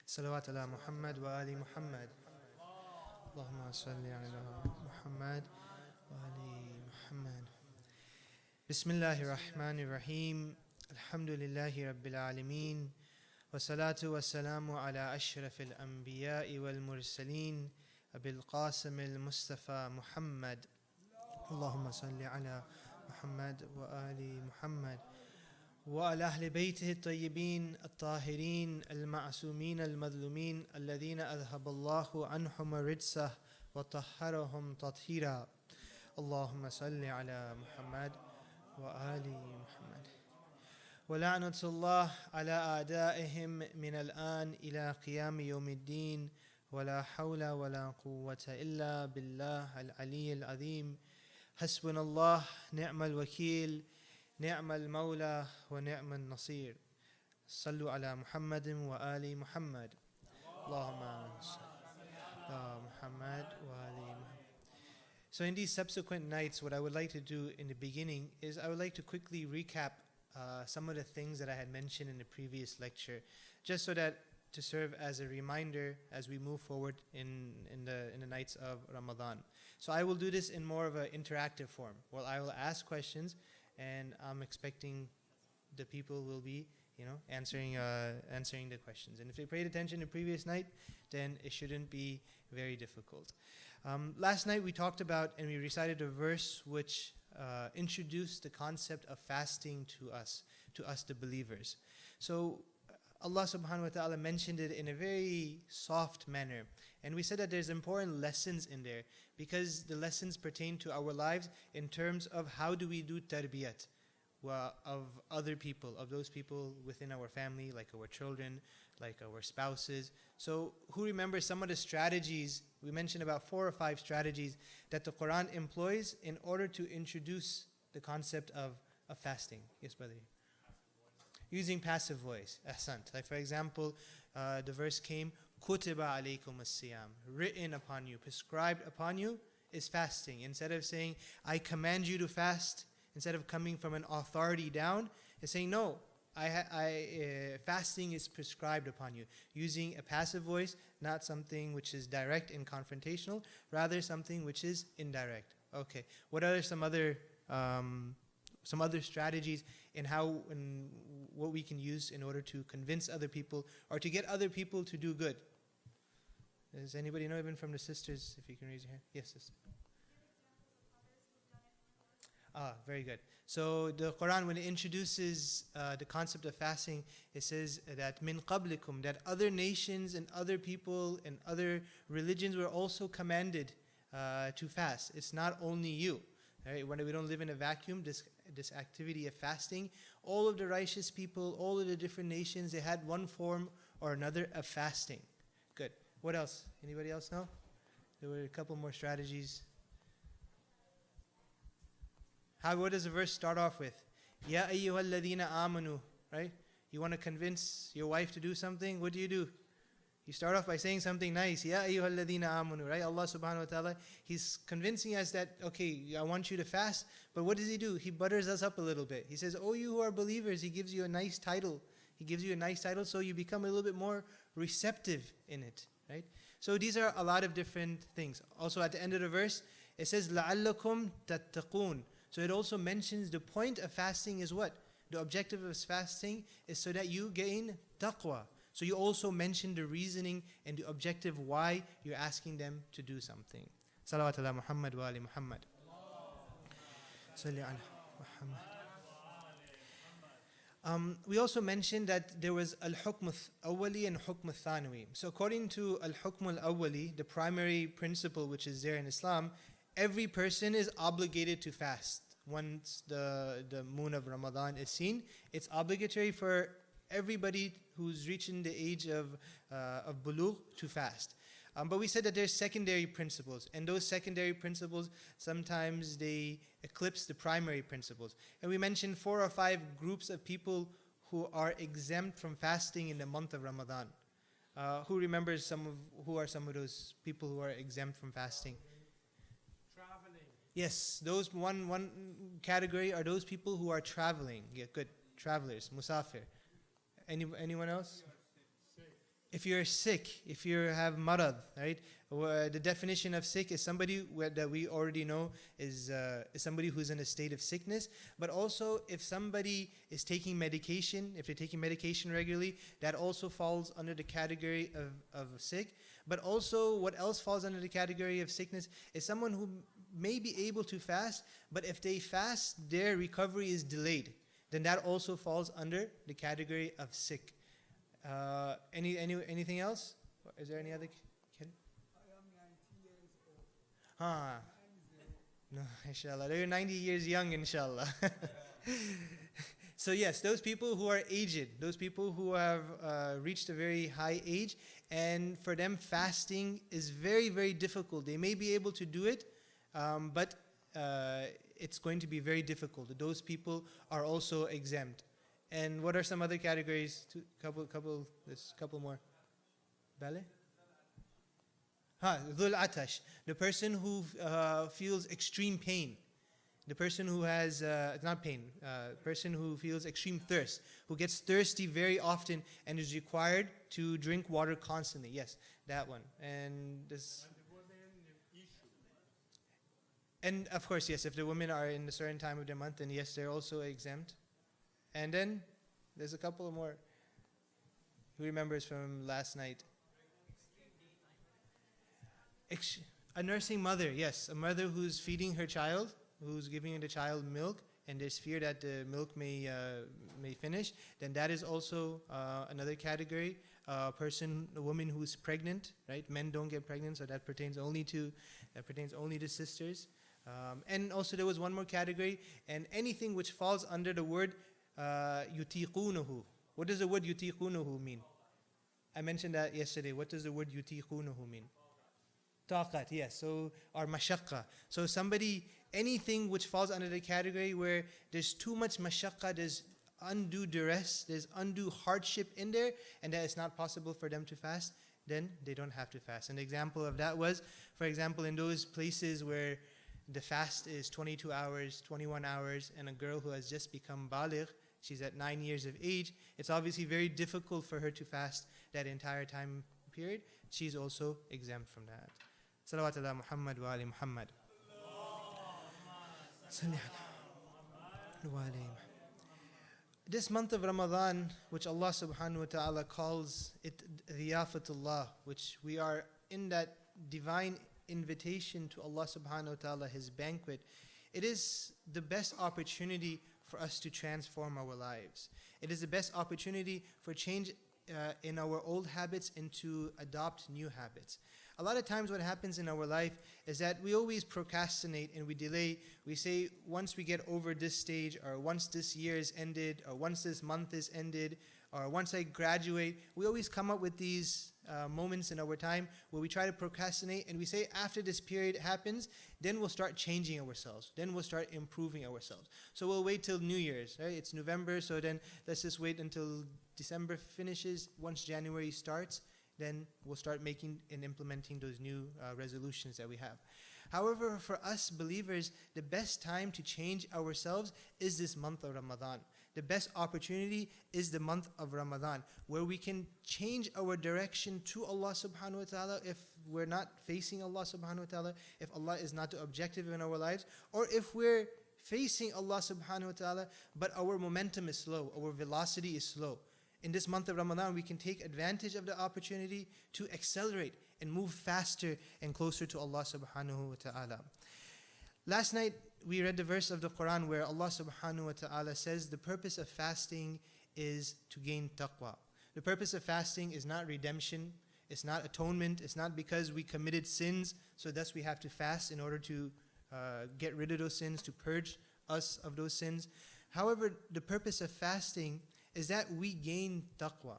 صلوات على محمد وآل محمد. اللهم صل على محمد وآل محمد. بسم الله الرحمن الرحيم. الحمد لله رب العالمين. والصلاة والسلام على أشرف الأنبياء والمرسلين أبي القاسم المصطفى محمد. اللهم صل على محمد وآل محمد وعلى أهل بيته الطيبين الطاهرين المعصومين المظلومين الذين أذهب الله عنهم الرجس وطهرهم تطهيرا. اللهم صل على محمد وآل محمد. ولعنة الله على أعدائهم من الآن إلى قيام يوم الدين. ولا حول ولا قوة إلا بالله العلي العظيم. حسبنا الله نعم الوكيل نعم المولى ونعم النصير. صلوا على محمد وآل محمد. اللهم صل على محمد وآل محمد. So in these subsequent nights, what I would like to do in the beginning is I would like to quickly recap some of the things that I had mentioned in the previous lecture, just so that to serve as a reminder as we move forward in the nights of Ramadan. So I will do this in more of an interactive form. Well, I will ask questions, and I'm expecting the people will be, answering the questions. And if they paid attention the previous night, then it shouldn't be very difficult. Last night we talked about and we recited a verse which introduced the concept of fasting to us the believers. So Allah subhanahu wa ta'ala mentioned it in a very soft manner. And we said that there's important lessons in there because the lessons pertain to our lives in terms of how do we do tarbiyat of other people, of those people within our family, like our children, like our spouses. So who remembers some of the strategies? We mentioned about 4 or 5 strategies that the Quran employs in order to introduce the concept of fasting. Yes, brother? Using passive voice. Ahsant. Like for example, the verse came, Kutiba alaykum as-siyam. Written upon you, prescribed upon you is fasting. Instead of saying, I command you to fast, instead of coming from an authority down, it's saying, no, fasting is prescribed upon you. Using a passive voice, not something which is direct and confrontational, rather something which is indirect. Okay. What are some other strategies in what we can use in order to convince other people or to get other people to do good? Does anybody know, even from the sisters, if you can raise your hand? Yes, sister. Very good. So the Quran, when it introduces the concept of fasting, it says that min qablikum, that other nations and other people and other religions were also commanded to fast. It's not only you. Right? When we don't live in a vacuum, this activity of fasting, all of the righteous people, all of the different nations, they had one form or another of fasting. Good. What else? Anybody else know? There were a couple more strategies. What does the verse start off with? Ya ayyuhal ladhina amanu, right? You want to convince your wife to do something, what do? You start off by saying something nice. Ya ayyuhal ladhina amanu, right? Allah subhanahu wa ta'ala, He's convincing us that, okay, I want you to fast, but what does He do? He butters us up a little bit. He says, oh, you who are believers, He gives you a nice title. He gives you a nice title so you become a little bit more receptive in it, right? So these are a lot of different things. Also at the end of the verse, it says, لَعَلَّكُمْ تَتَّقُونَ. So it also mentions the point of fasting is what? The objective of fasting is so that you gain taqwa. So you also mention the reasoning and the objective why you're asking them to do something. Salawat ala Muhammad wa ali Muhammad. Salli ala Muhammad. We also mentioned that there was al-hukm al-awwali and hukm al-thanawi. So according to al-hukm al-awwali, the primary principle which is there in Islam, every person is obligated to fast. Once the moon of Ramadan is seen, it's obligatory for everybody who's reaching the age of bulugh to fast. But we said that there's secondary principles, and those secondary principles, sometimes they eclipse the primary principles. And we mentioned 4 or 5 groups of people who are exempt from fasting in the month of Ramadan. Who remembers who are some of those people who are exempt from fasting? Traveling. Yes, those one category are those people who are traveling. Yeah, good. Travelers, musafir. Anyone else? if you're sick, if you have marad, right? The definition of sick is somebody that we already know is somebody who's in a state of sickness. But also, if somebody is taking medication, if they're taking medication regularly, that also falls under the category of sick. But also, what else falls under the category of sickness is someone who may be able to fast, but if they fast, their recovery is delayed. Then that also falls under the category of sick. Anything else? Is there any other? I am 90 years old. Huh. No, inshallah. They're 90 years young, inshallah. So yes, those people who are aged, those people who have reached a very high age, and for them fasting is very, very difficult. They may be able to do it, but it's going to be very difficult. Those people are also exempt. And what are some other categories? There's a couple more. Bale? Dhul Atash. The person who feels extreme pain. The person who has, not pain, person who feels extreme thirst, who gets thirsty very often and is required to drink water constantly. Yes, that one. And this. And of course, yes, if the women are in a certain time of the month, then yes, they're also exempt. And then there's a couple more. Who remembers from last night? A nursing mother, yes. A mother who's feeding her child, who's giving the child milk, and there's fear that the milk may finish. Then that is also another category. A woman who's pregnant, right? Men don't get pregnant, so that pertains only to sisters. And also there was one more category, and anything which falls under the word yutiqunuhu. What does the word yutiqunuhu mean? I mentioned that yesterday. What does the word yutiqunuhu mean? Taqat, yes. So, or mashaqqa. So anything which falls under the category where there's too much mashaqqa, there's undue duress, there's undue hardship in there, and that it's not possible for them to fast, then they don't have to fast. An example of that was, for example, in those places where the fast is 22 hours, 21 hours, and a girl who has just become baligh, she's at 9 years of age, it's obviously very difficult for her to fast that entire time period. She's also exempt from that. Salawat ala Muhammad wa ali Muhammad. This month of Ramadan, which Allah subhanahu wa ta'ala calls it Riyafatullah, which we are in that divine invitation to Allah subhanahu wa ta'ala, His banquet, it is the best opportunity for us to transform our lives. It is the best opportunity for change in our old habits and to adopt new habits. A lot of times what happens in our life is that we always procrastinate and we delay. We say once we get over this stage, or once this year is ended, or once this month is ended, or once I graduate, we always come up with these moments in our time where we try to procrastinate and we say after this period happens, then we'll start changing ourselves. Then we'll start improving ourselves. So we'll wait till New Year's, right? It's November, so then let's just wait until December finishes. Once January starts, then we'll start making and implementing those new resolutions that we have. However, for us believers, the best time to change ourselves is this month of Ramadan. The best opportunity is the month of Ramadan, where we can change our direction to Allah subhanahu wa ta'ala if we're not facing Allah subhanahu wa ta'ala, if Allah is not the objective in our lives, or if we're facing Allah subhanahu wa ta'ala, but our momentum is slow, our velocity is slow. In this month of Ramadan, we can take advantage of the opportunity to accelerate and move faster and closer to Allah subhanahu wa ta'ala. Last night, we read the verse of the Quran where Allah subhanahu wa ta'ala says the purpose of fasting is to gain taqwa. The purpose of fasting is not redemption, it's not atonement, it's not because we committed sins, so thus we have to fast in order to get rid of those sins, to purge us of those sins. However, the purpose of fasting is that we gain taqwa.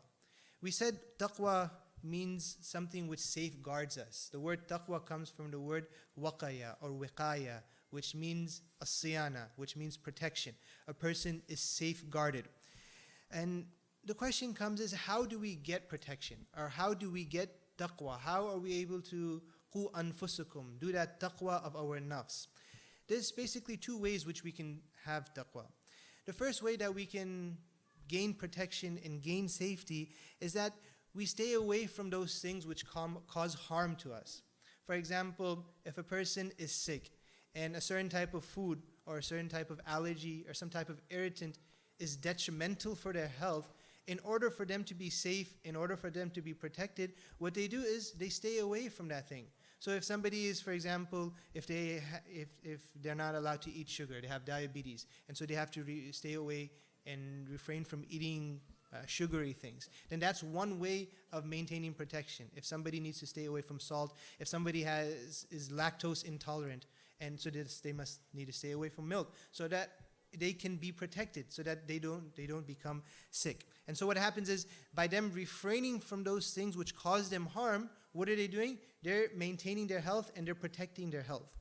We said taqwa means something which safeguards us. The word taqwa comes from the word waqaya or wiqaya, which means asiyana, which means protection. A person is safeguarded. And the question comes is, how do we get protection? Or how do we get taqwa? How are we able to qu anfusukum, do that taqwa of our nafs? There's basically two ways which we can have taqwa. The first way that we can gain protection and gain safety is that we stay away from those things which cause harm to us. For example, if a person is sick and a certain type of food or a certain type of allergy or some type of irritant is detrimental for their health, in order for them to be safe, in order for them to be protected, what they do is they stay away from that thing. So if somebody is, for example, if they're not allowed to eat sugar, they have diabetes, and so they have to stay away and refrain from eating sugary things, then that's one way of maintaining protection. If somebody needs to stay away from salt, if somebody is lactose intolerant, and so they must need to stay away from milk, so that they can be protected, so that they don't become sick. And so what happens is, by them refraining from those things which cause them harm, what are they doing? They're maintaining their health and they're protecting their health.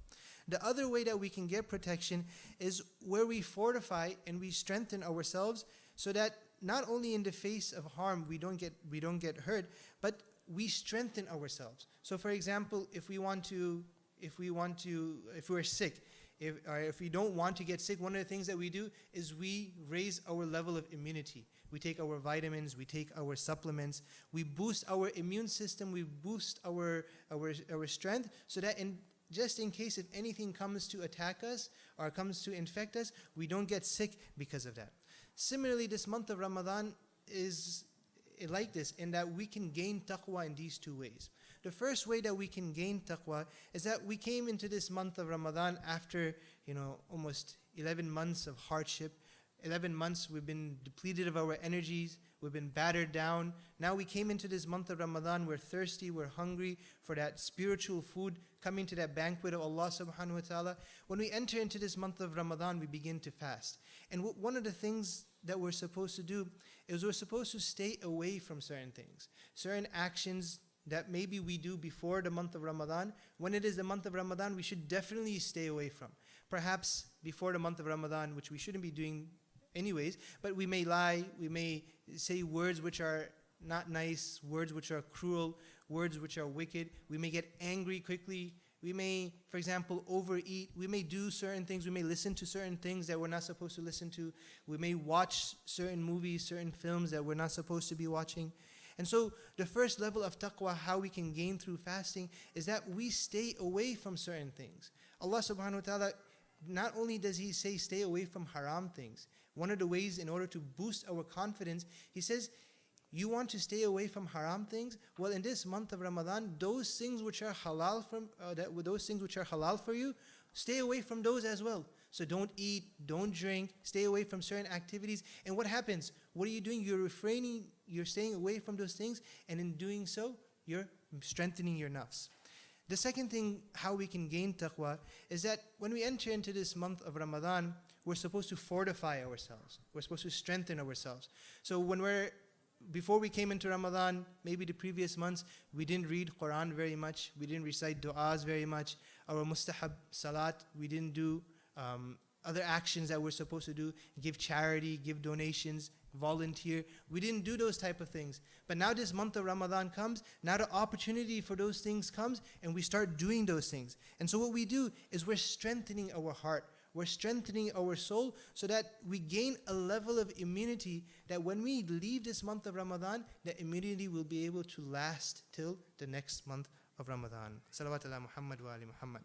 The other way that we can get protection is where we fortify and we strengthen ourselves, so that not only in the face of harm we don't get hurt, but we strengthen ourselves. So for example, if we're sick, if we don't want to get sick, one of the things that we do is we raise our level of immunity. We take our vitamins, we take our supplements, we boost our immune system, we boost our strength, so that just in case if anything comes to attack us or comes to infect us, we don't get sick because of that. Similarly, this month of Ramadan is like this, in that we can gain taqwa in these two ways. The first way that we can gain taqwa is that we came into this month of Ramadan after, almost 11 months of hardship. 11 months we've been depleted of our energies, we've been battered down. Now we came into this month of Ramadan, we're thirsty, we're hungry for that spiritual food, coming to that banquet of Allah subhanahu wa ta'ala. When we enter into this month of Ramadan, we begin to fast. And one of the things that we're supposed to do is we're supposed to stay away from certain things, certain actions that maybe we do before the month of Ramadan. When it is the month of Ramadan, we should definitely stay away from. Perhaps before the month of Ramadan, which we shouldn't be doing anyways, but we may lie, we may say words which are not nice, words which are cruel, words which are wicked. We may get angry quickly. We may, for example, overeat. We may do certain things. We may listen to certain things that we're not supposed to listen to. We may watch certain movies, certain films that we're not supposed to be watching. And so the first level of taqwa, how we can gain through fasting, is that we stay away from certain things. Allah subhanahu wa ta'ala, not only does He say stay away from haram things, one of the ways in order to boost our confidence, He says, you want to stay away from haram things? Well, in this month of Ramadan, those things which are halal for you, stay away from those as well. So don't eat, don't drink, stay away from certain activities. And what happens? What are you doing? You're refraining, you're staying away from those things, and in doing so, you're strengthening your nafs. The second thing, how we can gain taqwa, is that when we enter into this month of Ramadan, we're supposed to fortify ourselves. We're supposed to strengthen ourselves. So before we came into Ramadan, maybe the previous months, we didn't read Quran very much, we didn't recite du'as very much, our mustahab salat, we didn't do other actions that we're supposed to do, give charity, give donations, volunteer. We didn't do those type of things. But now this month of Ramadan comes, now the opportunity for those things comes, and we start doing those things. And so what we do is we're strengthening our heart, we're strengthening our soul, so that we gain a level of immunity that when we leave this month of Ramadan, that immunity will be able to last till the next month of Ramadan. Salawat ala Muhammad wa ali Muhammad.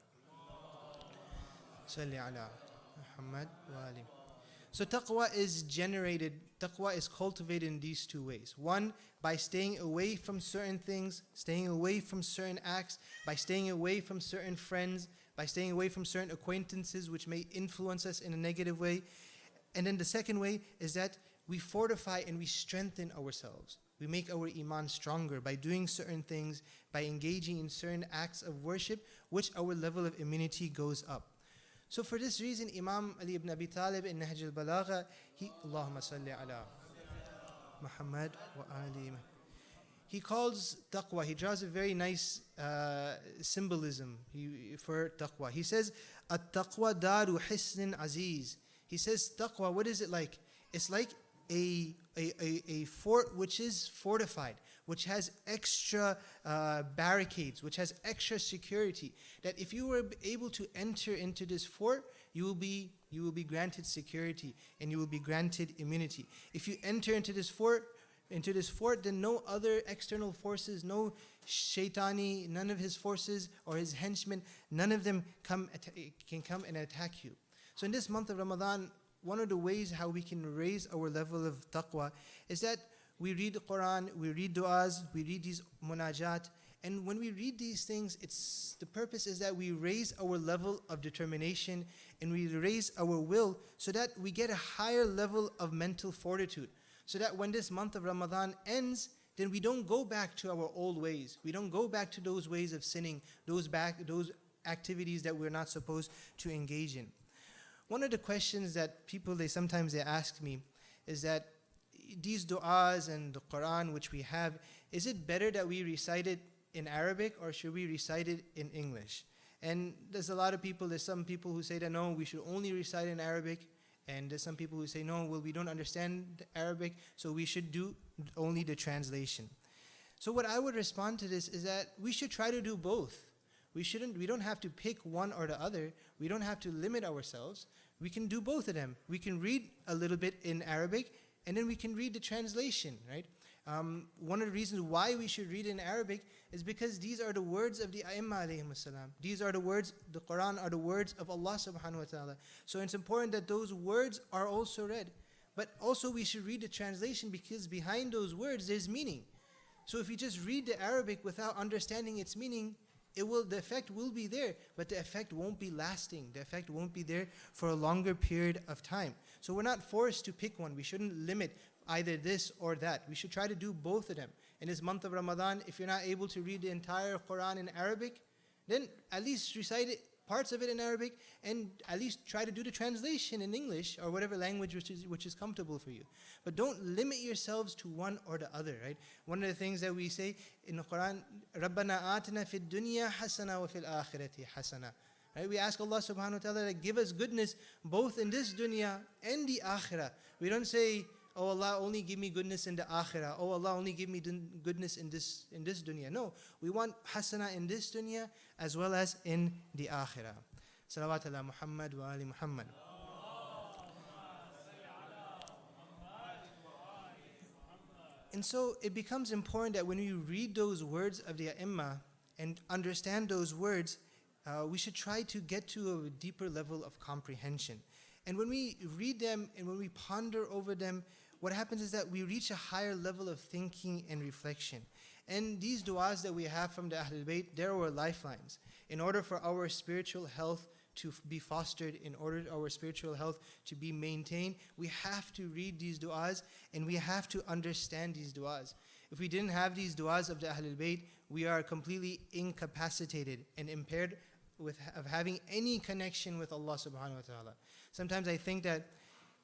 Salli ala Muhammad wa ali. So taqwa is cultivated in these two ways. One, by staying away from certain things, staying away from certain acts, by staying away from certain friends, by staying away from certain acquaintances which may influence us in a negative way. And then the second way is that we fortify and we strengthen ourselves. We make our iman stronger by doing certain things, by engaging in certain acts of worship, which our level of immunity goes up. So for this reason, Imam Ali ibn Abi Talib in Nahj al-Balagha, Allahumma salli ala Muhammad wa ali. He calls taqwa, he draws a very nice symbolism for taqwa. He says, at-taqwa daru hisnin aziz. He says, taqwa, what is it like? It's like a fort which is fortified, which has extra barricades, which has extra security. That if you were able to enter into this fort, you will be granted security and you will be granted immunity. If you enter into this fort, into this fort, then no other external forces, no shaitani, none of his forces or his henchmen, none of them can come and attack you. So in this month of Ramadan, one of the ways how we can raise our level of taqwa is that we read the Quran, we read du'as, we read these munajat, and when we read these things, the purpose is that we raise our level of determination and we raise our will so that we get a higher level of mental fortitude. So that when this month of Ramadan ends, then we don't go back to our old ways. We don't go back to those ways of sinning, those activities that we're not supposed to engage in. One of the questions that people, sometimes ask me is that these du'as and the Quran which we have, is it better that we recite it in Arabic or should we recite it in English? And there's some people who say that no, we should only recite in Arabic. And there's some people who say, no, well, we don't understand Arabic, so we should do only the translation. So what I would respond to this is that we should try to do both. We don't have to pick one or the other. We don't have to limit ourselves. We can do both of them. We can read a little bit in Arabic, and then we can read the translation, right? One of the reasons why we should read in Arabic is because these are the words of the A'imma alayhim salam. These are the words, the Quran are the words of Allah subhanahu wa ta'ala. So it's important that those words are also read. But also we should read the translation because behind those words there's meaning. So if you just read the Arabic without understanding its meaning, the effect will be there, but the effect won't be lasting. The effect won't be there for a longer period of time. So we're not forced to pick one. We shouldn't limit either this or that. We should try to do both of them. In this month of Ramadan, if you're not able to read the entire Quran in Arabic, then at least recite parts of it in Arabic and at least try to do the translation in English or whatever language which is comfortable for you. But don't limit yourselves to one or the other, right? One of the things that we say in the Quran, رَبَّنَا آتِنَا فِي الدُّنْيَا حَسَنَةً وَفِي الْآخِرَةِ حَسَنَةً. Right? We ask Allah subhanahu wa ta'ala to give us goodness both in this dunya and the akhirah. We don't say, oh Allah, only give me goodness in the akhirah. Oh Allah, only give me goodness in this dunya. No, we want hasana in this dunya as well as in the akhirah. Salawat ala Muhammad wa ali Muhammad. And so it becomes important that when we read those words of the A'imma and understand those words, we should try to get to a deeper level of comprehension. And when we read them and when we ponder over them, what happens is that we reach a higher level of thinking and reflection. And these du'as that we have from the Ahlul Bayt, they're our lifelines. In order for our spiritual health to be fostered, in order for our spiritual health to be maintained, we have to read these du'as and we have to understand these du'as. If we didn't have these du'as of the Ahlul Bayt, we are completely incapacitated and impaired of having any connection with Allah subhanahu wa ta'ala. Sometimes I think that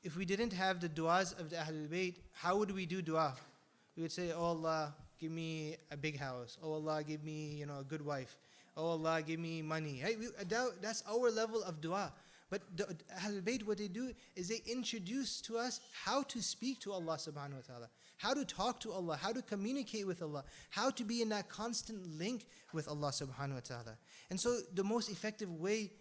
if we didn't have the du'as of the Ahlul Bayt, how would we do du'a? We would say, oh Allah, give me a big house. Oh Allah, give me a good wife. Oh Allah, give me money. Right? That's our level of du'a. But the Ahlul Bayt, what they do is they introduce to us how to speak to Allah subhanahu wa ta'ala, how to talk to Allah, how to communicate with Allah, how to be in that constant link with Allah subhanahu wa ta'ala. And so the most effective way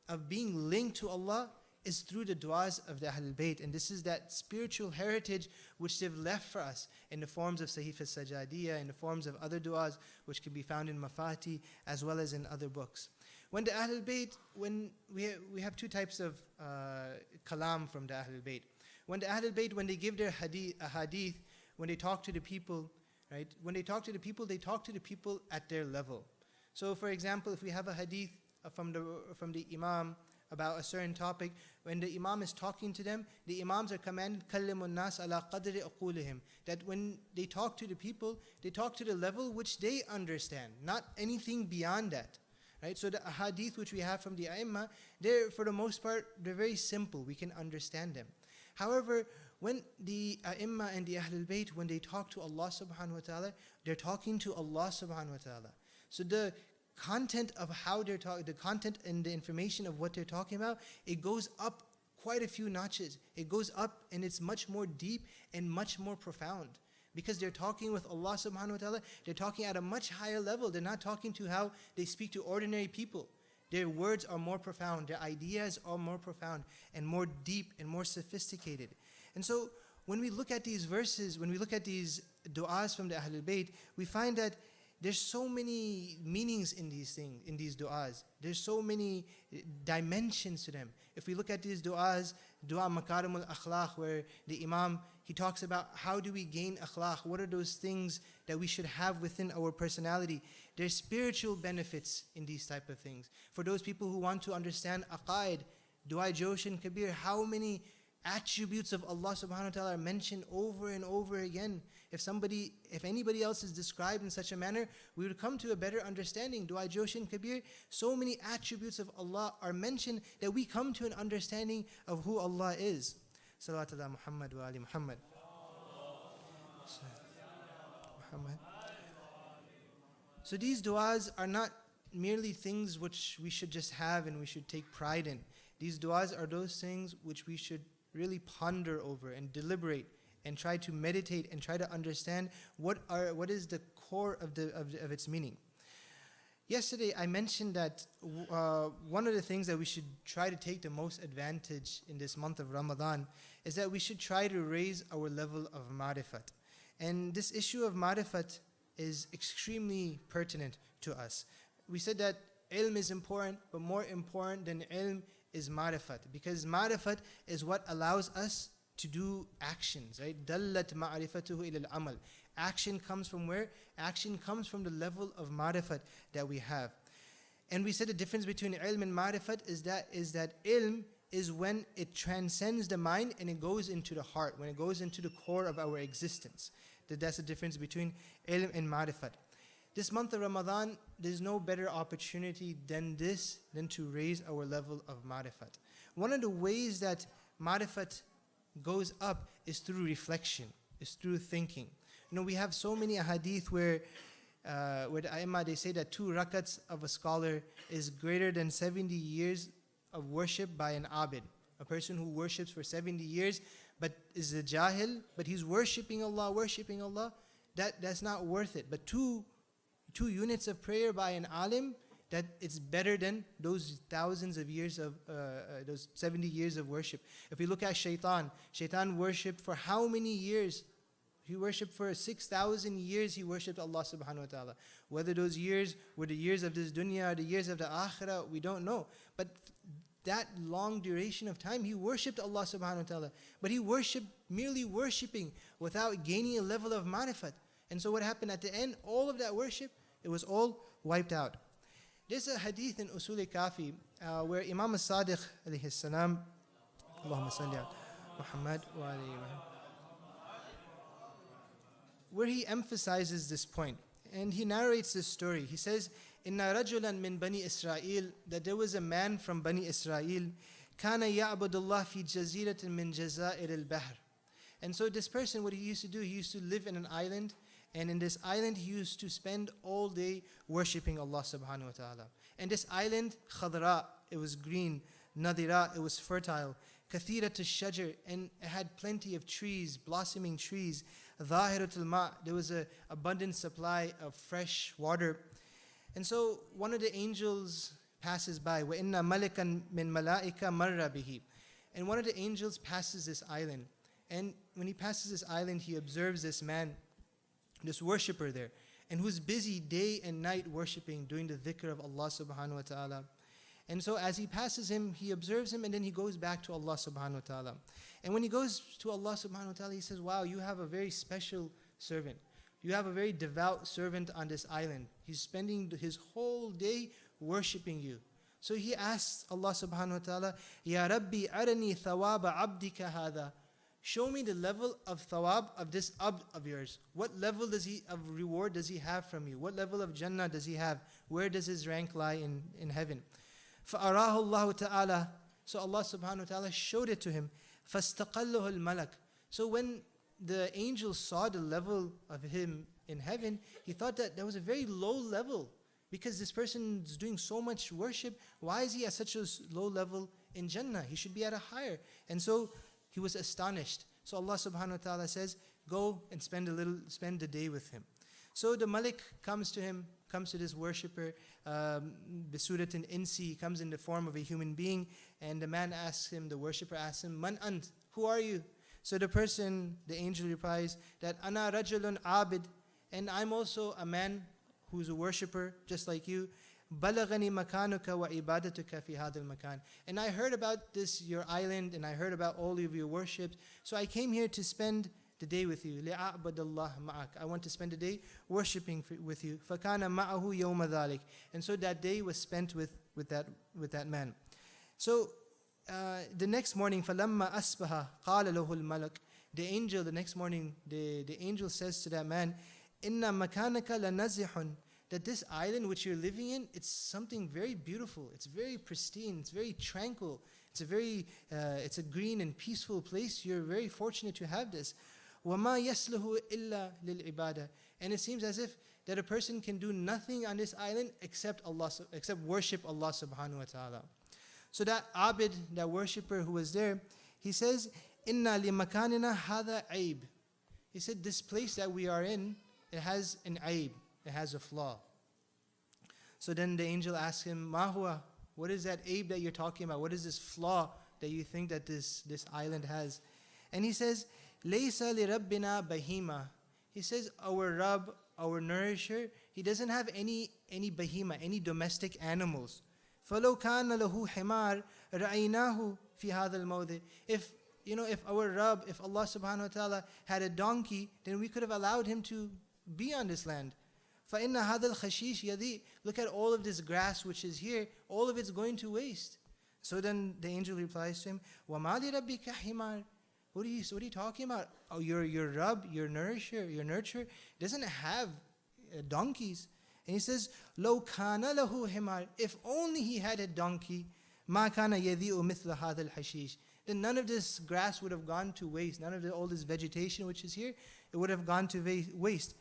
of being linked to Allah is through the du'as of the Ahlul Bayt. And this is that spiritual heritage which they've left for us in the forms of Sahif al-Sajadiyya, in the forms of other du'as which can be found in Mafati as well as in other books. When the Ahlul Bayt, when we have two types of kalam from the Ahlul Bayt. When the Ahlul Bayt, when they give their hadith, when they talk to the people, right? When they talk to the people at their level. So for example, if we have a hadith from the Imam about a certain topic, when the Imam is talking to them, the Imams are commanded, كَلِّمُ النَّاسَ عَلَىٰ قَدْرِ أَقُولِهِمْ, that when they talk to the people, they talk to the level which they understand, not anything beyond that. Right? So the hadith which we have from the A'imma, they're, for the most part, they're very simple. We can understand them. However, when the A'imma and the Ahlul Bayt, when they talk to Allah subhanahu wa ta'ala, they're talking to Allah subhanahu wa ta'ala. So the content of how they're talking, the content and the information of what they're talking about, it goes up quite a few notches. It goes up and it's much more deep and much more profound. Because they're talking with Allah subhanahu wa ta'ala, they're talking at a much higher level. They're not talking to how they speak to ordinary people. Their words are more profound, their ideas are more profound and more deep and more sophisticated. And so when we look at these verses, when we look at these du'as from the Ahlul Bayt, we find that there's so many meanings in these things, in these du'as. There's so many dimensions to them. If we look at these du'as, Dua Makarimul Akhlaq, where the Imam, he talks about how do we gain akhlaq, what are those things that we should have within our personality. There's spiritual benefits in these type of things. For those people who want to understand aqaid, Dua Joshan Kabir, how many attributes of Allah subhanahu wa ta'ala are mentioned over and over again. If anybody else is described in such a manner, we would come to a better understanding. Dua Joshan Kabir, so many attributes of Allah are mentioned that we come to an understanding of who Allah is. Salawatullah Muhammad wa ali Muhammad. Muhammad. So these du'as are not merely things which we should just have and we should take pride in. These du'as are those things which we should really ponder over and deliberate and try to meditate and try to understand what is the core of its meaning. Yesterday I mentioned that one of the things that we should try to take the most advantage in this month of Ramadan is that we should try to raise our level of ma'rifat. And this issue of ma'rifat is extremely pertinent to us. We said that ilm is important, but more important than ilm is ma'rifat, because ma'rifat is what allows us to do actions, right? Dallat ma'rifatuhu ila al-amal. Action comes from where? Action comes from the level of ma'rifat that we have. And we said the difference between ilm and ma'rifat is that ilm is when it transcends the mind and it goes into the heart, when it goes into the core of our existence. That's the difference between ilm and ma'rifat. This month of Ramadan, there's no better opportunity than to raise our level of ma'rifat. One of the ways that ma'rifat goes up is through reflection, is through thinking. You know, we have so many ahadith where the Aimma, they say that 2 rakats of a scholar is greater than 70 years of worship by an abid. A person who worships for 70 years but is a jahil, but he's worshipping Allah, that's not worth it. But two units of prayer by an alim, that it's better than those thousands of years of, those 70 years of worship. If we look at Shaitan worshipped for how many years? He worshipped for 6,000 years, he worshipped Allah subhanahu wa ta'ala. Whether those years were the years of this dunya or the years of the akhirah, we don't know. But that long duration of time, he worshipped Allah subhanahu wa ta'ala. But he worshipped, merely worshipping without gaining a level of ma'rifat. And so what happened at the end? All of that worship, it was all wiped out. There's a hadith in Usul Kafi where Imam as-Sadiq alayhi salam, Allahumma salli ala Muhammad wa alayhi Muhammad, where he emphasizes this point. And he narrates this story. He says, Inna rajulan min Bani Israel, that there was a man from Bani Israel, kana ya'budullah fi jaziratin min jazair al-bahr. And so this person, what he used to do, he used to live in an island, and in this island he used to spend all day worshipping Allah subhanahu wa ta'ala. And this island, khadra, it was green, nadira, it was fertile, kathirat al-shajar, and it had plenty of trees, blossoming trees, dhahirat al-ma, there was an abundant supply of fresh water. And so one of the angels passes by, وَإِنَّ مَلِكًا مِّن مَلَائِكَ مَرَّ بِهِ. And one of the angels passes this island. And when he passes this island, he observes this man, this worshipper there, and who's busy day and night worshipping, doing the dhikr of Allah subhanahu wa ta'ala. And so as he passes him, he observes him, and then he goes back to Allah subhanahu wa ta'ala. And when he goes to Allah subhanahu wa ta'ala, he says, wow, you have a very special servant. You have a very devout servant on this island. He's spending his whole day worshipping you. So he asks Allah subhanahu wa ta'ala, Ya Rabbi arani thawaba abdika hada. Show me the level of thawab of this abd of yours. What level of reward does he have from you? What level of Jannah does he have? Where does his rank lie in heaven? فَأَرَاهُ اللَّهُ ta'ala. So Allah subhanahu wa ta'ala showed it to him. فَاسْتَقَلُّهُ الْمَلَكُ. So when the angel saw the level of him in heaven, he thought that was a very low level, because this person is doing so much worship. Why is he at such a low level in Jannah? He should be at a higher. And so he was astonished. So Allah subhanahu wa ta'ala says, go and spend the day with him. So the Malik comes to him, comes to this worshipper, bisurat an insi, comes in the form of a human being, and the man asks him, the worshipper asks him, Man ant, who are you? So the angel replies that Ana rajulun abid, and I'm also a man who's a worshipper just like you. Balagani makanuka wa ibadatuka fi hadal makan. And I heard about this, your island, and I heard about all of your worships. So I came here to spend the day with you. Li'a'badallah ma'ak. I want to spend the day worshipping with you. Fakana ma'ahu yawma dhalik. And so that day was spent with that man. So the next morning, فَلَمَّا أَصْبَحَ قَالَ لَهُ الْمَلَكُ. The angel, the next morning, the angel says to that man, إِنَّ مَكَانَكَ لَنَزِحٌ. That this island which you're living in, it's something very beautiful. It's very pristine. It's very tranquil. It's a green and peaceful place. You're very fortunate to have this. وَمَا يَسْلُهُ إِلَّا لِلْعِبَادَةِ. And it seems as if that a person can do nothing on this island except worship Allah subhanahu wa ta'ala. So that abid, that worshipper who was there, he says, Inna li makanina hada aib. He said, this place that we are in, it has an aib, it has a flaw. So then the angel asks him, Ma huwa? What is that aib that you're talking about? What is this flaw that you think that this island has? And he says, Laysa li rabbina bahima. He says, our Rabb, our nourisher, he doesn't have any bahima, any domestic animals. فَلَوْ كَانَ لَهُ حِمَارٌ رَأَيْنَاهُ فِي هَذَا الْمَوْضِعِ. If our Rabb, if Allah subhanahu wa ta'ala had a donkey, then we could have allowed him to be on this land. فَإِنَّ هَذَا الْخَشِيشِ يَدِي. Look at all of this grass which is here, all of it's going to waste. So then the angel replies to him, وَمَا لِرَبِّكَ حِمَارٌ. What are you talking about? Oh, your Rabb, your nourisher, your nurturer doesn't have donkeys. And he says, لَوْ كَانَ لَهُ حِمَارٌ. If only he had a donkey, مَا كَانَ يَذِيءُ مِثْلَ هَذَا الْحَشِيشِ. Then none of this grass would have gone to waste. None of all this vegetation which is here, it would have gone to waste.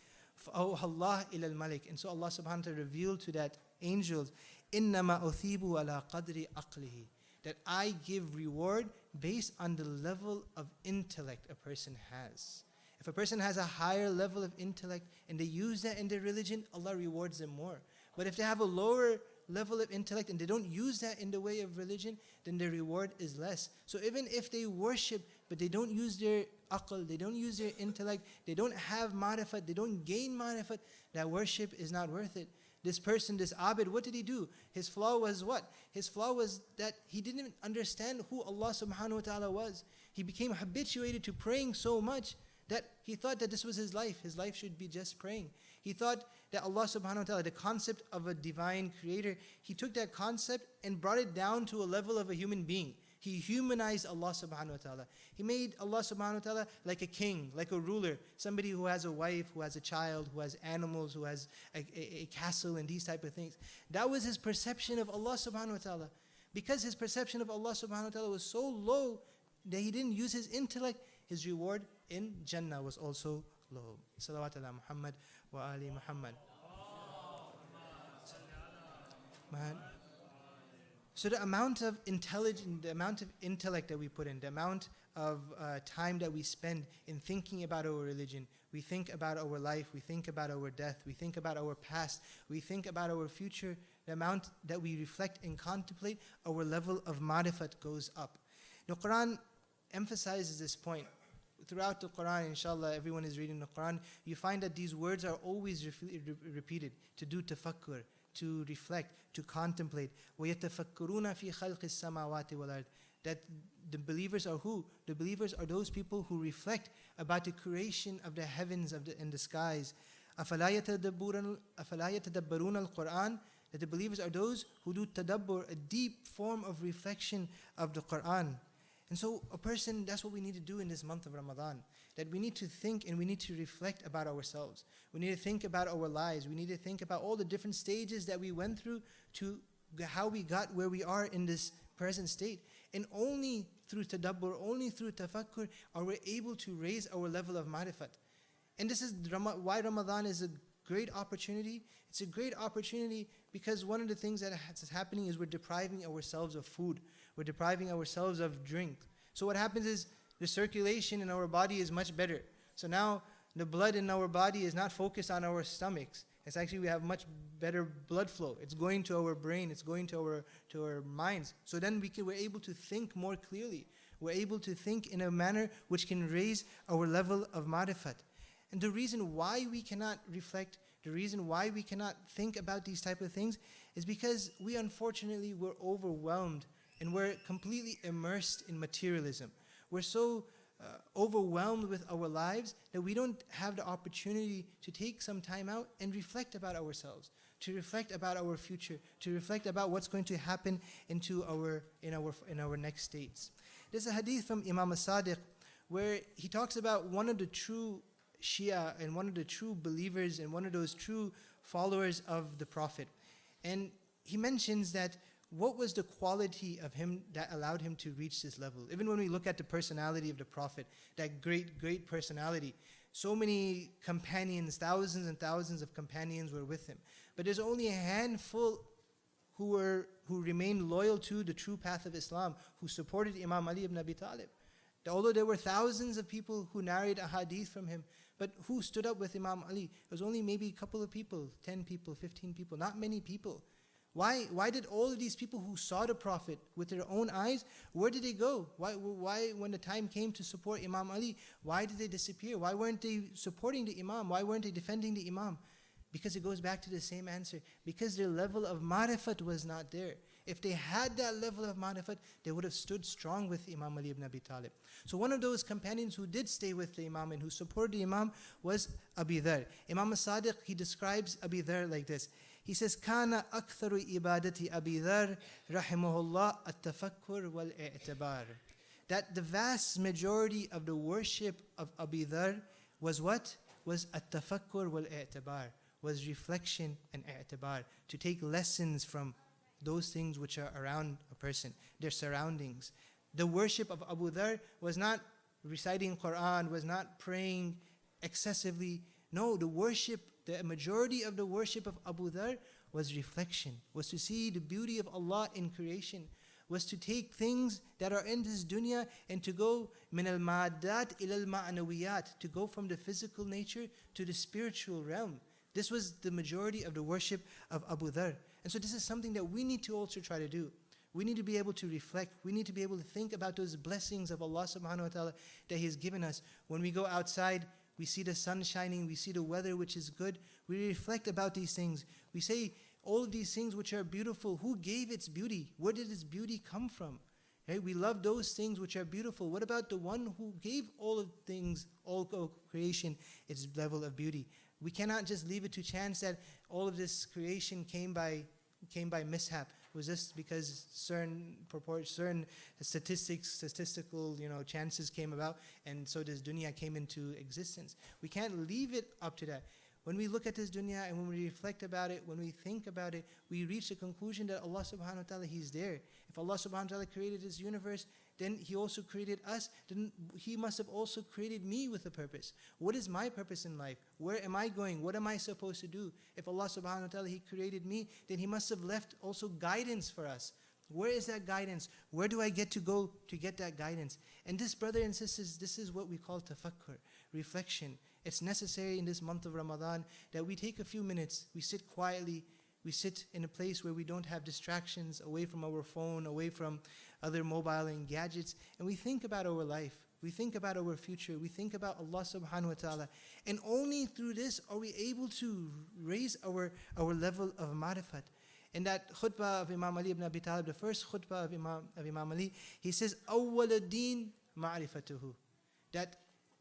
فَأَوْحَى اللَّهُ إِلَى الْمَلِكِ. And so Allah subhanahu wa ta'ala revealed to that angel, إِنَّمَا أُثِيبُ عَلَىٰ قَدْرِ أَقْلِهِ. That I give reward based on the level of intellect a person has. If a person has a higher level of intellect and they use that in their religion, Allah rewards them more. But if they have a lower level of intellect and they don't use that in the way of religion, then their reward is less. So even if they worship, but they don't use their aql, they don't use their intellect, they don't have marifat, they don't gain marifat, that worship is not worth it. This person, this abid, what did he do? His flaw was what? His flaw was that he didn't understand who Allah subhanahu wa ta'ala was. He became habituated to praying so much that he thought that this was his life. His life should be just praying. He thought that Allah subhanahu wa ta'ala, the concept of a divine creator, he took that concept and brought it down to a level of a human being. He humanized Allah subhanahu wa ta'ala. He made Allah subhanahu wa ta'ala like a king, like a ruler, somebody who has a wife, who has a child, who has animals, who has a castle and these type of things. That was his perception of Allah subhanahu wa ta'ala. Because his perception of Allah subhanahu wa ta'ala was so low that he didn't use his intellect, his reward in Jannah was also low. Salawat ala Muhammad wa ali Muhammad. Man. So the amount of intelligence, the amount of intellect that we put in, the amount of time that we spend in thinking about our religion, we think about our life, we think about our death, we think about our past, we think about our future, the amount that we reflect and contemplate, our level of marifat goes up. The Quran emphasizes this point. Throughout the Quran, inshallah, everyone is reading the Quran, you find that these words are always repeated, to do tafakkur, to reflect, to contemplate. وَيَتَفَكُّرُونَ فِي خَلْقِ السَّمَاوَاتِ وَالْأَرْضِ. That the believers are who? The believers are those people who reflect about the creation of the heavens and the skies. أَفَلَا يَتَدَبَّرُونَ الْقُرْآنِ. That the believers are those who do tadabbur, a deep form of reflection of the Quran. And so a person, that's what we need to do in this month of Ramadan. That we need to think and we need to reflect about ourselves. We need to think about our lives. We need to think about all the different stages that we went through to how we got where we are in this present state. And only through tadabbur, only through tafakkur are we able to raise our level of marifat. And this is why Ramadan is a great opportunity. It's a great opportunity because one of the things that is happening is we're depriving ourselves of food. We're depriving ourselves of drink. So what happens is the circulation in our body is much better. So now the blood in our body is not focused on our stomachs. It's actually, we have much better blood flow. It's going to our brain. It's going to our minds. So then we're able to think more clearly. We're able to think in a manner which can raise our level of ma'rifat. And the reason why we cannot reflect, the reason why we cannot think about these type of things is because we unfortunately were overwhelmed and we're completely immersed in materialism. We're so overwhelmed with our lives that we don't have the opportunity to take some time out and reflect about ourselves, to reflect about our future, to reflect about what's going to happen in our next states. There's a hadith from Imam as-Sadiq where he talks about one of the true Shia and one of the true believers and one of those true followers of the Prophet. And he mentions that what was the quality of him that allowed him to reach this level? Even when we look at the personality of the Prophet, that great personality, so many companions, thousands and thousands of companions were with him. But there's only a handful who remained loyal to the true path of Islam, who supported Imam Ali ibn Abi Talib. Although there were thousands of people who narrate a hadith from him, but who stood up with Imam Ali? It was only maybe a couple of people, 10 people, 15 people, not many people. Why did all of these people who saw the Prophet with their own eyes, where did they go? Why when the time came to support Imam Ali, why did they disappear? Why weren't they supporting the Imam? Why weren't they defending the Imam? Because it goes back to the same answer. Because their level of ma'rifat was not there. If they had that level of ma'rifat, they would have stood strong with Imam Ali ibn Abi Talib. So one of those companions who did stay with the Imam and who supported the Imam was Abi Dharr. Imam as-Sadiq, he describes Abi Dharr like this. He says, كَانَ أَكْثَرُ إِبَادَةِ أَبِي ذَرٍ رَحِمَهُ اللَّهِ التَّفَكُّرُ وَالْإِعْتِبَارِ. That the vast majority of the worship of Abi Dharr was what? Was التَّفَكُّرُ وَالْإِعْتِبَارِ, was reflection and i'tibar, to take lessons from those things which are around a person, their surroundings. The worship of Abu Dharr was not reciting Quran, was not praying excessively. No, the majority of the worship of Abu Dharr was reflection, was to see the beauty of Allah in creation, was to take things that are in this dunya and to go min al-ma'adat ila al-ma'nawiyat, to go from the physical nature to the spiritual realm. This was the majority of the worship of Abu Dharr. And so this is something that we need to also try to do. We need to be able to reflect. We need to be able to think about those blessings of Allah subhanahu wa ta'ala that He has given us. When we go outside, we see the sun shining, we see the weather which is good. We reflect about these things. We say, all of these things which are beautiful, who gave its beauty? Where did its beauty come from? Right? We love those things which are beautiful. What about the one who gave all of things, all of creation, its level of beauty? We cannot just leave it to chance that all of this creation came by mishap. It was just because certain statistical chances came about, and so this dunya came into existence. We can't leave it up to that. When we look at this dunya and when we reflect about it, when we think about it, we reach the conclusion that Allah subhanahu wa ta'ala, He's there. If Allah subhanahu wa ta'ala created this universe, then He also created us, then He must have also created me with a purpose. What is my purpose in life? Where am I going? What am I supposed to do? If Allah subhanahu wa ta'ala, He created me, then He must have left also guidance for us. Where is that guidance? Where do I get to go to get that guidance? And this, brother and sisters, this is what we call tafakkur, reflection. It's necessary in this month of Ramadan that we take a few minutes, we sit quietly, we sit in a place where we don't have distractions, away from our phone, away from other mobile and gadgets, and we think about our life, we think about our future, we think about Allah subhanahu wa ta'ala. And only through this are we able to raise our level of ma'rifat. In that khutbah of Imam Ali ibn Abi Talib, the first khutbah of Imam Ali, he says, أَوَّلَ الدِّينِ مَعْرِفَتُهُ, that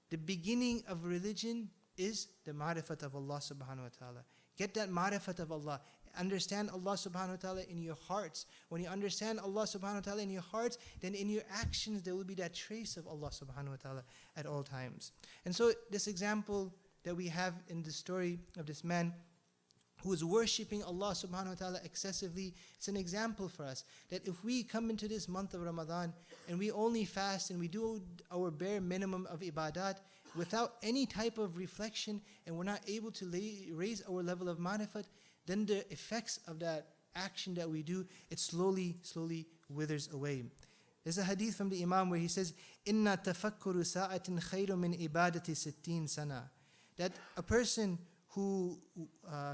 the beginning of religion is the ma'rifat of Allah subhanahu wa ta'ala. Get that ma'rifat of Allah. Understand Allah subhanahu wa ta'ala in your hearts. When you understand Allah subhanahu wa ta'ala in your hearts, then in your actions there will be that trace of Allah subhanahu wa ta'ala at all times. And so this example that we have in the story of this man who is worshipping Allah subhanahu wa ta'ala excessively, it's an example for us that if we come into this month of Ramadan and we only fast and we do our bare minimum of ibadat without any type of reflection, and we're not able to raise our level of ma'rifat, then the effects of that action that we do, it slowly withers away. There's a hadith from the Imam where he says, "Inna tafakkuru sa'atin khayru min ibadati sittin sana." That a person who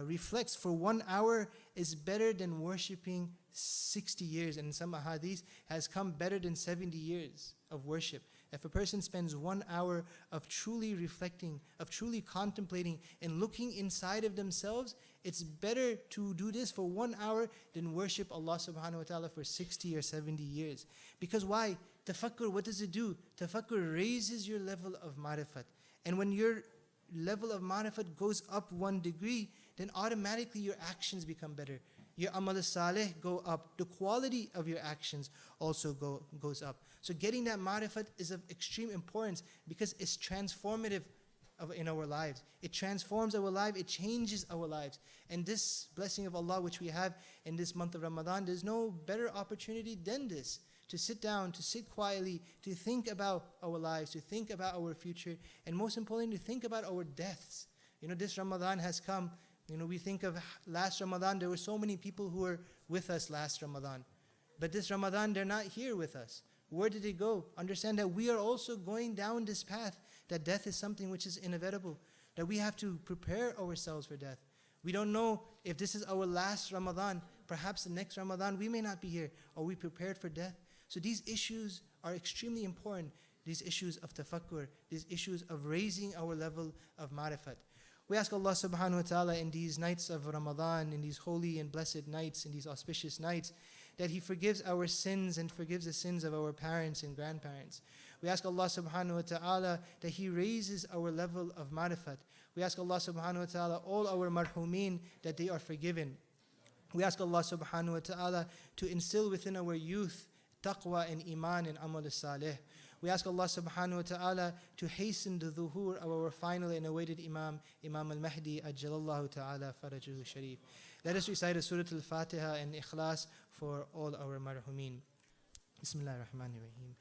reflects for 1 hour is better than worshipping 60 years. And in some hadith has come better than 70 years. of worship. If a person spends 1 hour of truly reflecting, of truly contemplating and looking inside of themselves, it's better to do this for 1 hour than worship Allah subhanahu wa ta'ala for 60 or 70 years. Because why? Tafakkur, what does it do? Tafakkur raises your level of marifat. And when your level of marifat goes up 1 degree, then automatically your actions become better. Your amal salih go up. The quality of your actions also goes up. So getting that marifat is of extreme importance because it's transformative in our lives. It transforms our life. It changes our lives. And this blessing of Allah which we have in this month of Ramadan, there's no better opportunity than this. To sit down, to sit quietly, to think about our lives, to think about our future, and most importantly, to think about our deaths. This Ramadan has come. We think of last Ramadan, there were so many people who were with us last Ramadan. But this Ramadan, they're not here with us. Where did they go? Understand that we are also going down this path, that death is something which is inevitable, that we have to prepare ourselves for death. We don't know if this is our last Ramadan. Perhaps the next Ramadan, we may not be here. Are we prepared for death? So these issues are extremely important. These issues of tafakkur, these issues of raising our level of marifat. We ask Allah subhanahu wa ta'ala in these nights of Ramadan, in these holy and blessed nights, in these auspicious nights, that He forgives our sins and forgives the sins of our parents and grandparents. We ask Allah subhanahu wa ta'ala that He raises our level of marifat. We ask Allah subhanahu wa ta'ala, all our marhumeen, that they are forgiven. We ask Allah subhanahu wa ta'ala to instill within our youth taqwa and iman and amal salih. We ask Allah subhanahu wa ta'ala to hasten the dhuhur of our final and awaited Imam al-Mahdi, ajjalallahu ta'ala farajuhu sharif. Let us recite Surah Al-Fatiha and Ikhlas for all our marhumeen. Bismillah ar-Rahman ar-Rahim.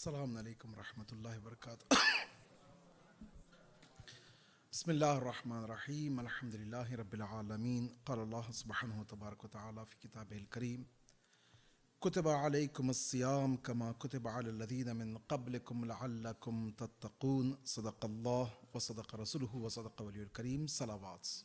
Assalamu alaikum rahmatullahi wa barakatuh. Bismillahir Rahmanir Rahim. Alhamdulillahi Rabbil Alameen. Qala Allah subhanahu wa tabarak wa ta'ala fi kitabihil kareem. Kutiba alaykum as-siyam kama kutiba ala alladhina min qablikum la'allakum tattaqoon. Sadaqallah wa sadaqa rasuluhu wa sadaqa waliyul kareem. Salawats.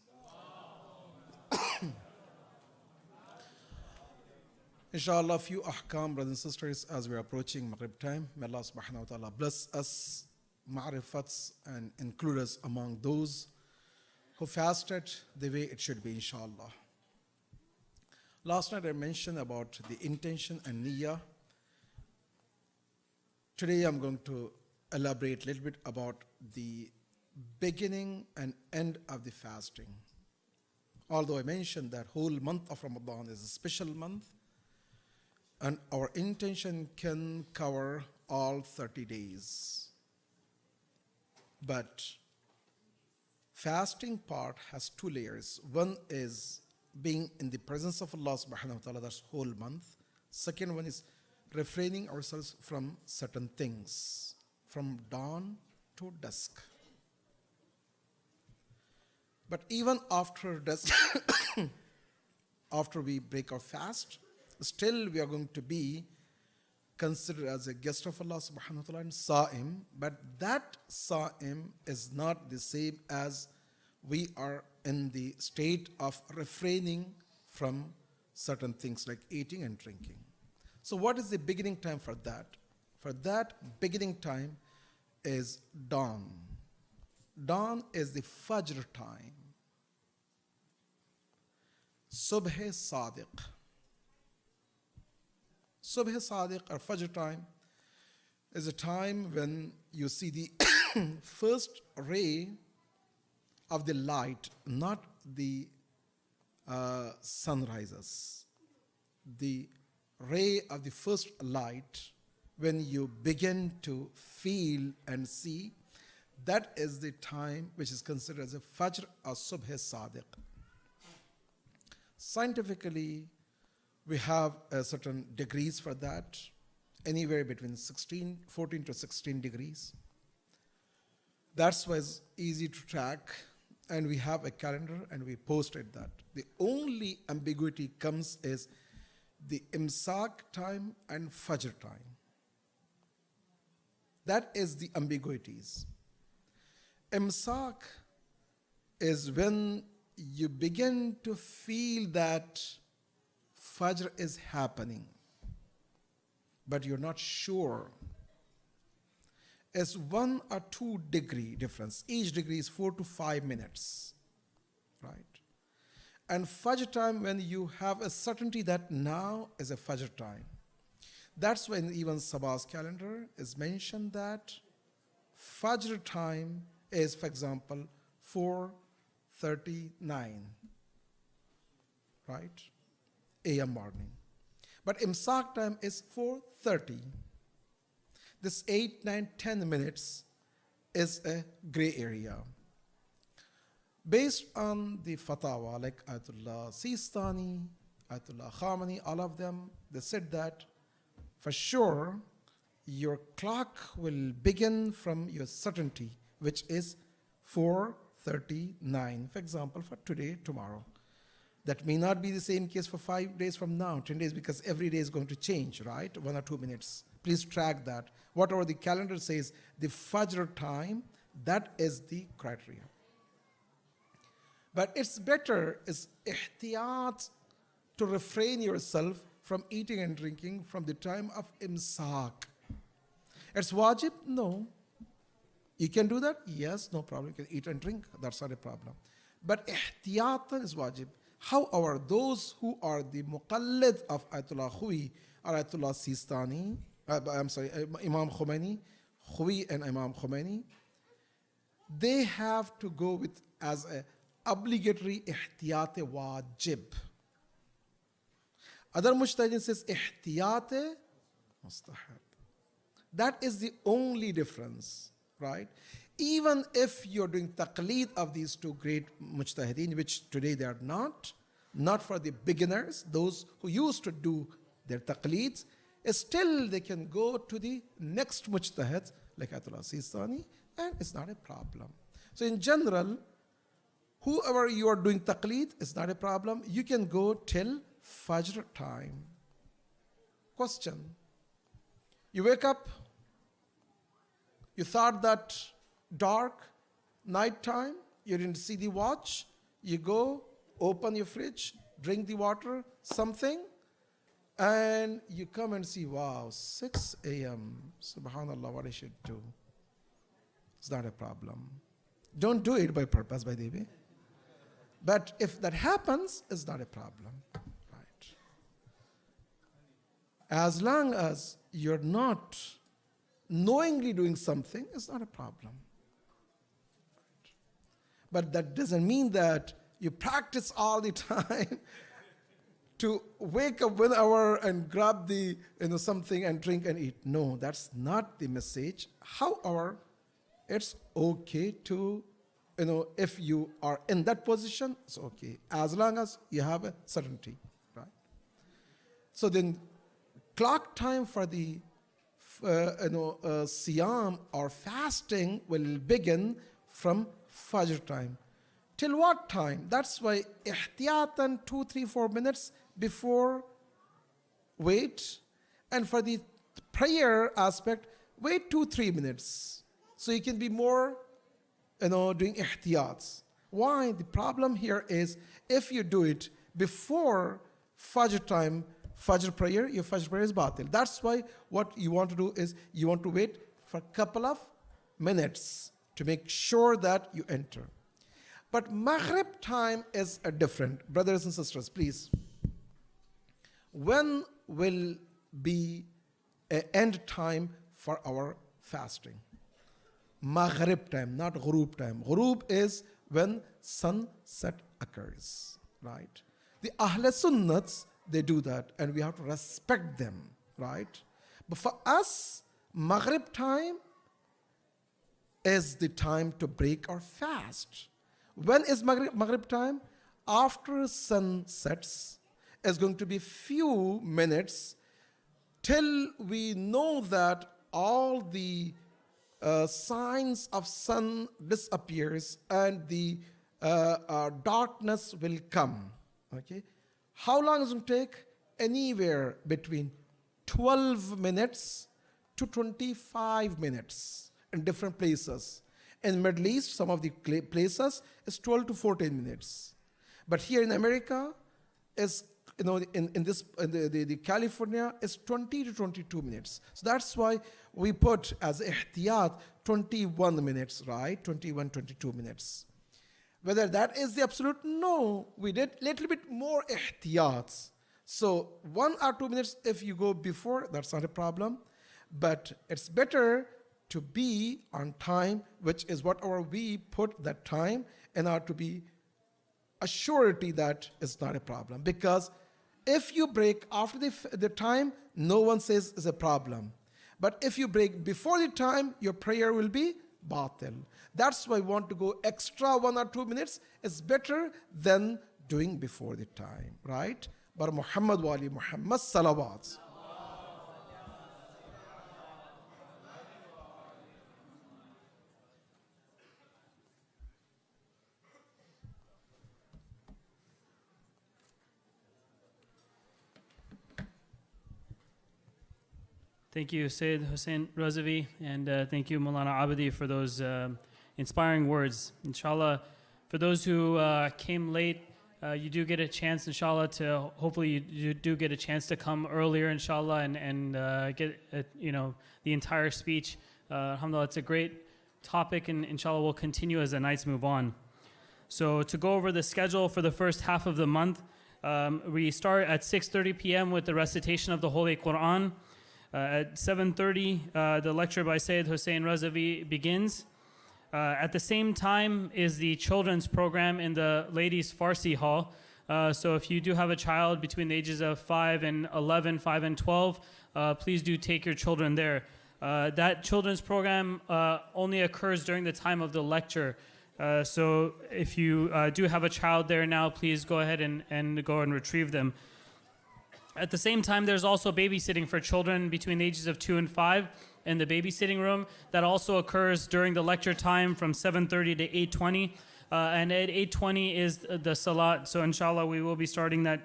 Inshallah, few ahkam, brothers and sisters, as we are approaching Maghrib time. May Allah subhanahu wa ta'ala bless us, ma'rifats, and include us among those who fasted the way it should be, inshallah. Last night I mentioned about the intention and niyyah. Today I'm going to elaborate a little bit about the beginning and end of the fasting. Although I mentioned that whole month of Ramadan is a special month, and our intention can cover all 30 days. But fasting part has 2 layers. One is being in the presence of Allah subhanahu wa ta'ala, that's whole month. Second one is refraining ourselves from certain things, from dawn to dusk. But even after dusk, after we break our fast, still we are going to be considered as a guest of Allah subhanahu wa ta'ala and sa'im, but that sa'im is not the same as we are in the state of refraining from certain things like eating and drinking. So what is the beginning time for that? For that, beginning time is dawn. Dawn is the Fajr time. Subh Sadiq. Subh Sadiq or Fajr time is a time when you see the first ray of the light, not the sun rises. The ray of the first light, when you begin to feel and see, that is the time which is considered as a Fajr or Subh Sadiq. Scientifically, we have certain degrees for that, anywhere between 14 to 16 degrees. That's why it's easy to track. and we have a calendar and we posted that. The only ambiguity comes is the imsak time and fajr time. That is the ambiguities. Imsak is when you begin to feel that fajr is happening, but you're not sure. It's 1 or 2 degree difference. Each degree is 4 to 5 minutes, right? And fajr time, when you have a certainty that now is a fajr time. That's when even Saba's calendar is mentioned that fajr time is, for example, 4:39, right? AM morning. But imsak time is 4:30. This 8, 9, 10 minutes is a gray area. Based on the fatwa, like Ayatollah Sistani, Ayatollah Khamenei, all of them, they said that for sure your clock will begin from your certainty, which is 4:39. For example, for today, tomorrow. That may not be the same case for 5 days from now, 10 days, because every day is going to change, right? 1 or 2 minutes. Please track that. Whatever the calendar says, the fajr time, that is the criteria. But it's better, is ihtiyat, to refrain yourself from eating and drinking from the time of imsak. It's wajib? No. You can do that? Yes, no problem. You can eat and drink. That's not a problem. But ihtiyatan is wajib. However, those who are the muqallid of Ayatollah Khouei or Ayatollah Sistani, Imam Khomeini, Khouei and Imam Khomeini, they have to go with as a obligatory ihtiyat wajib. Other mujtahidin says ihtiyat mustahab. That is the only difference, right? Even if you're doing taqleed of these two great mujtahideen, which today they are not for the beginners, those who used to do their taqleeds, still they can go to the next mujtahid, like Ayatollah Sistani, and it's not a problem. So in general, whoever you are doing taqleed, it's not a problem. You can go till fajr time. Question. You wake up, you thought that dark, night time, you didn't see the watch, you go, open your fridge, drink the water, something, and you come and see, wow, 6 a.m., subhanallah, what I should do. It's not a problem. Don't do it by purpose, by the way. But if that happens, it's not a problem, right? As long as you're not knowingly doing something, it's not a problem. But that doesn't mean that you practice all the time to wake up 1 hour and grab the something and drink and eat. No, that's not the message. However, it's okay to, if you are in that position, it's okay, as long as you have a certainty, right? So then, clock time for the siyam or fasting will begin from fajr time. Till what time? That's why ihtiyatan 2, 3, 4 minutes before wait. And for the prayer aspect, wait 2, 3 minutes. So you can be more, doing ihtiyats. Why? The problem here is if you do it before fajr time, fajr prayer, your fajr prayer is batil. That's why what you want to do is you want to wait for a couple of minutes to make sure that you enter. But Maghrib time is a different. Brothers and sisters, please. When will be an end time for our fasting? Maghrib time, not ghurub time. Ghurub is when sunset occurs, right? The Ahle Sunnats, they do that, and we have to respect them, right? But for us, Maghrib time is the time to break our fast. When is Maghrib time? After sun sets, is going to be few minutes till we know that all the signs of sun disappears and the darkness will come. Okay, how long is it take? Anywhere between 12 minutes to 25 minutes in different places. In Middle East, some of the places is 12 to 14 minutes. But here in America, is in the California is 20 to 22 minutes. So that's why we put as ihtiyat 21 minutes, right? 21, 22 minutes. Whether that is the absolute, no. We did little bit more ihtiyats. So 1 or 2 minutes if you go before, that's not a problem. But it's better to be on time, which is whatever we put that time, in order to be a surety that it's not a problem. Because if you break after the time, no one says it's a problem. But if you break before the time, your prayer will be batil. That's why we want to go extra 1 or 2 minutes. It's better than doing before the time, right? But Muhammad wa ali Muhammad salawat. Thank you, Sayyid Hussein Razavi, and thank you, Maulana Abadi, for those inspiring words. Inshallah, for those who came late, you do get a chance, inshallah, to hopefully you do get a chance to come earlier, inshallah, and get the entire speech. Alhamdulillah, it's a great topic, and inshallah we'll continue as the nights move on. So to go over the schedule for the first half of the month, we start at 6:30 p.m. with the recitation of the Holy Quran. At 7:30, the lecture by Sayyid Hussein Razavi begins. At the same time is the children's program in the ladies' Farsi hall. So if you do have a child between the ages of 5 and 11, 5 and 12, please do take your children there. That children's program only occurs during the time of the lecture. So if you do have a child there now, please go ahead and go and retrieve them. At the same time, there's also babysitting for children between the ages of 2 and 5 in the babysitting room. That also occurs during the lecture time from 7:30 to 8:20. And at 8:20 is the salat. So inshallah, we will be starting that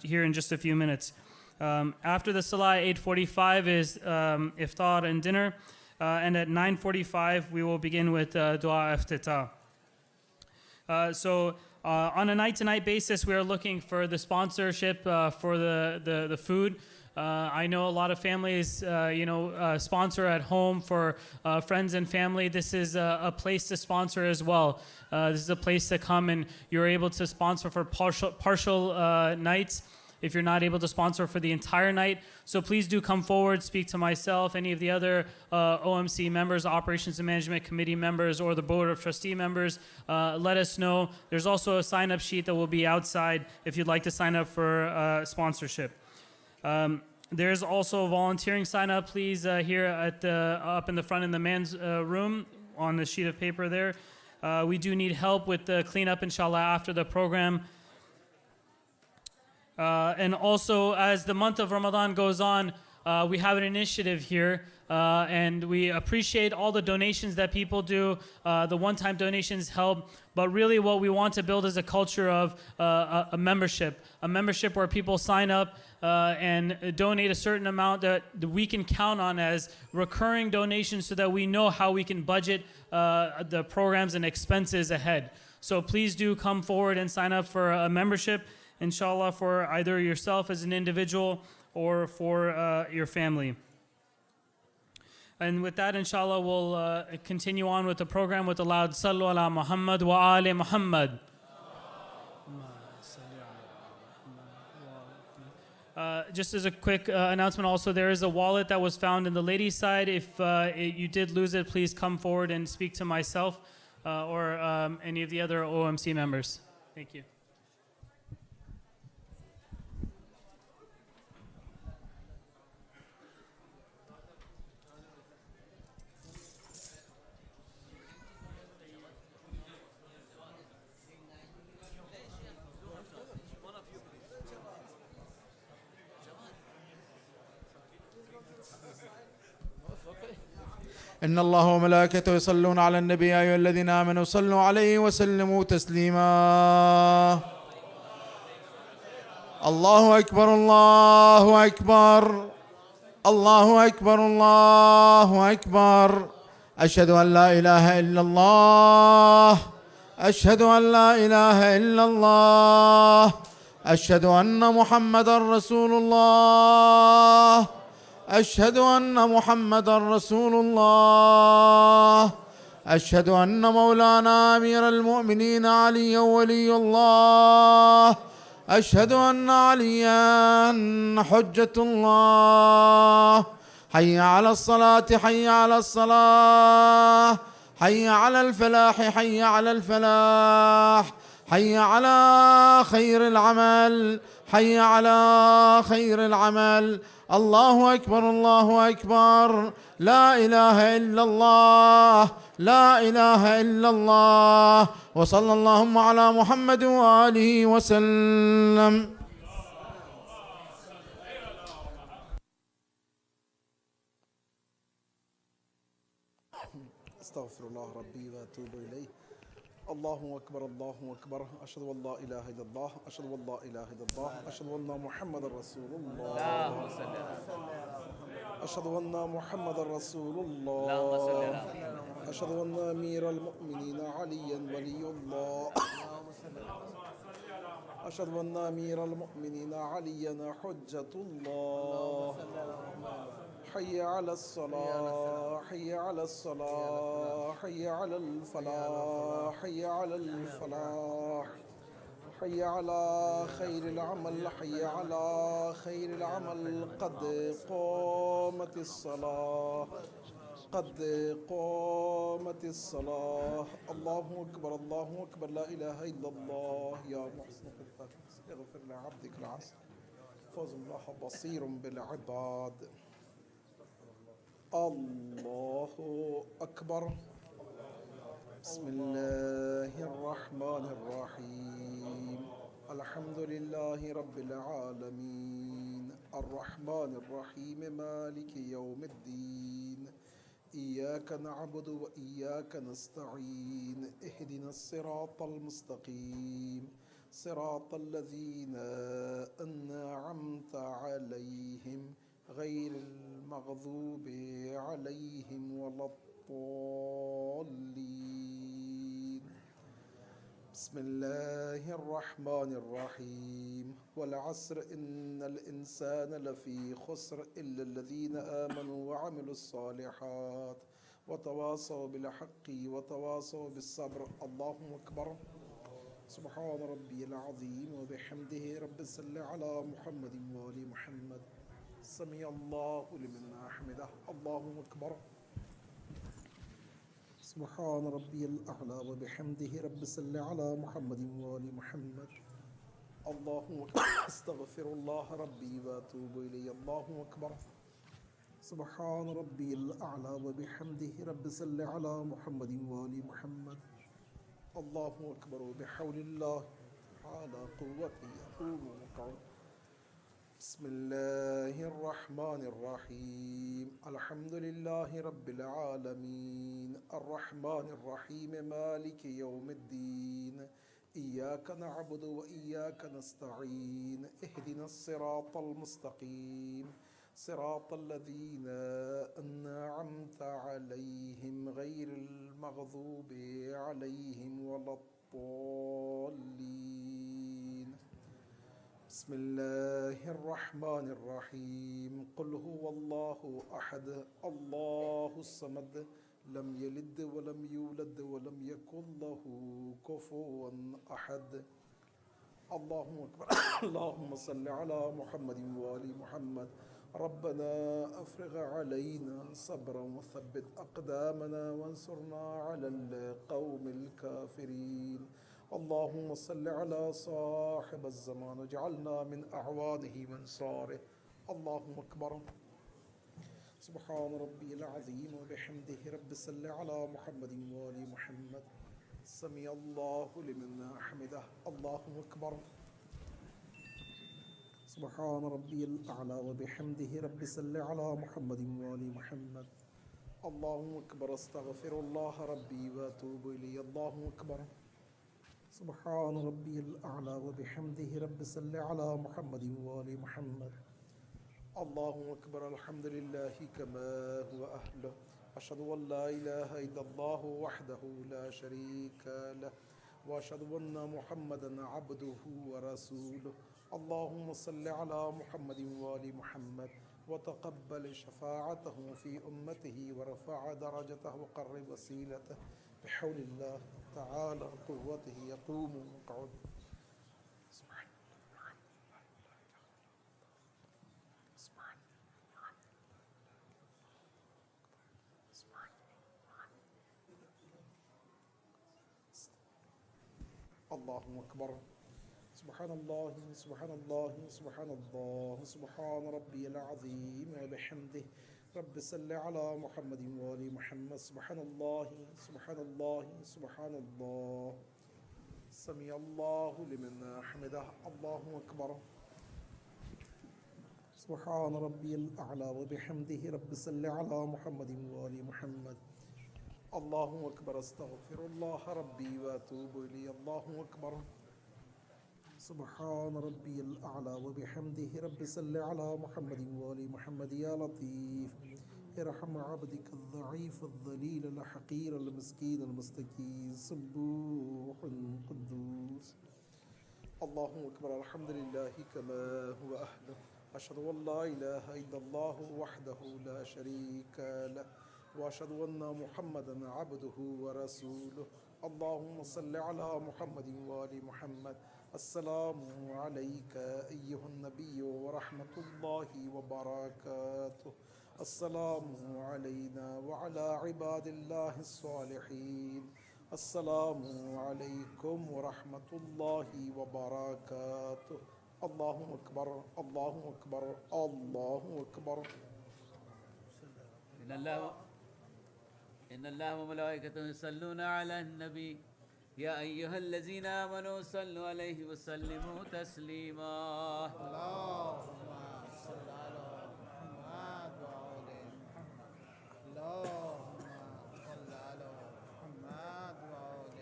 here in just a few minutes. After the salat, 8:45 is iftar and dinner. And at 9:45, we will begin with dua iftitah. On a night-to-night basis, we are looking for the sponsorship for the food. I know a lot of families, sponsor at home for friends and family. This is a place to sponsor as well. This is a place to come, and you're able to sponsor for partial nights if you're not able to sponsor for the entire night. So please do come forward, speak to myself, any of the other OMC members, Operations and Management Committee members, or the Board of Trustee members. Let us know. There's also a sign-up sheet that will be outside if you'd like to sign up for sponsorship. There's also a volunteering sign-up, please, here at up in the front in the men's room on the sheet of paper there. We do need help with the cleanup, inshallah, after the program. And also, as the month of Ramadan goes on, we have an initiative here, and we appreciate all the donations that people do. The one-time donations help, but really what we want to build is a culture of a membership where people sign up and donate a certain amount that we can count on as recurring donations so that we know how we can budget the programs and expenses ahead. So please do come forward and sign up for a membership, inshallah, for either yourself as an individual or for your family. And with that, inshallah, we'll continue on with the program with the loud Sallu ala Muhammad wa ali Muhammad. Just as a quick announcement also, there is a wallet that was found in the ladies' side. If you did lose it, please come forward and speak to myself or any of the other OMC members. Thank you. إن الله وملائكته يصلون على النبي يا أيها الذين آمنوا صلوا عليه وسلموا تسليما. الله أكبر الله أكبر الله أكبر الله أكبر. أشهد أن لا إله إلا الله أشهد أن لا إله إلا الله أشهد أن محمدا رسول الله أشهد أن محمدا رسول الله أشهد أن مولانا أمير المؤمنين علي ولي الله أشهد أن عليا حجة الله. حي على الصلاة حي على الصلاة حي على الفلاح حي على الفلاح حي على خير العمل حي على خير العمل. الله أكبر الله أكبر. لا إله إلا الله لا إله إلا الله. وصلى اللهم على محمد وآله وسلم. أستغفر الله ربي وأتوب إليه. الله أكبر الله أكبر. أشهد أن لا إله إلا الله أشهد أن لا إله إلا الله أشهد أن محمد رسول الله أشهد أن محمد رسول الله أشهد أن أمير المؤمنين عليا ولي الله أشهد أن أمير المؤمنين عليا حجة الله. حي على الصلاة حي على الصلاة حي على الفلاح حي على الفلاح حي على خير العمل حي على خير العمل. قد قامت الصلاة قد قامت الصلاة. الله أكبر الله أكبر. لا إله إلا الله. يا محسن اغفر لعبدك العصر فوز الله بصير بالعباد. الله أكبر. بسم الله الرحمن الرحيم. الحمد لله رب العالمين الرحمن الرحيم مالك يوم الدين. إياك نعبد وإياك نستعين. اهدنا الصراط المستقيم صراط الذين أنعمت عليهم غير المغضوب عليهم ولا الضالين. بسم الله الرحمن الرحيم. والعصر إن الإنسان لفي خسر إلا الذين آمنوا وعملوا الصالحات وتواصوا بالحق وتواصوا بالصبر. الله أكبر. سبحان ربي العظيم وبحمده. رب صل على محمد وآل محمد. سمع الله لمن حمده. الله أكبر. سبحان ربي الأعلى وبحمده. رب صل على محمد وآل محمد. الله أكبر. أستغفر الله ربي وأتوب إليه. الله أكبر. سبحان ربي الأعلى وبحمده. رب صل على محمد وآل محمد. الله أكبر. بحول الله على قوته يقوم وقعد. بسم الله الرحمن الرحيم. الحمد لله رب العالمين الرحمن الرحيم مالك يوم الدين. إياك نعبد وإياك نستعين. اهدنا الصراط المستقيم صراط الذين أنعمت عليهم غير المغضوب عليهم ولا الضالين. بسم الله الرحمن الرحيم. قل هو الله أحد الله الصمد لم يلد ولم يولد ولم يكن له كفوا أحد. الله أكبر. اللهم صل على محمد وآل محمد. ربنا أفرغ علينا صبرا وثبت أقدامنا وانصرنا على القوم الكافرين. اللهم صل على صاحب الزمان واجعلنا من أعوانه وانصاره. الله أكبر. سبحان ربي العظيم وبحمده. رب صل على محمد وآل محمد. سمع الله لمن حمده. الله أكبر. سبحان ربي الأعلى وبحمده. رب صل على محمد وآل محمد. الله أكبر أستغفر الله ربي وأتوب إليه الله أكبر سبحان ربي الأعلى وبحمده رب صل على محمد وآل محمد الله أكبر الحمد لله كما هو أهله أشهد أن لا إله إلا الله وحده لا شريك له وأشهد أن محمدا عبده ورسوله اللهم صل على محمد وآل محمد وتقبل شفاعته في أمته ورفع درجته وقرب وسيلته بحول الله تعالى قوته يقوم ويقعد الله أكبر سبحان الله سبحان الله سبحان الله سبحان ربي العظيم وبحمده رب صل على محمد وآل محمد سبحان الله سبحان الله سبحان الله سمع الله لمن حمده الله أكبر سبحان ربي الأعلى وبحمده رب صل على محمد وآل محمد الله أكبر أستغفر الله ربي وأتوب إليه الله أكبر سبحان ربي الأعلى وبحمده رب صل على محمد وآل محمد يا لطيف ارحم عبدك الضعيف الذليل الحقير المسكين المستكين سبوح قدوس الله أكبر الحمد لله كما هو أهله أشهد أن لا إله إلا الله وحده لا شريك له وأشهد أن محمدا عبده ورسوله اللهم صل على محمد وآل محمد السلام عليك أيها النبي ورحمة الله وبركاته السلام علينا وعلى عباد الله الصالحين السلام عليكم ورحمة الله وبركاته الله أكبر الله أكبر الله أكبر إن الله وملائكته يصلون على النبي يا أيها الذين آمنوا صلوا عليه وسلموا تسليما اللهم صل على محمد وآل محمد اللهم صل على محمد وآل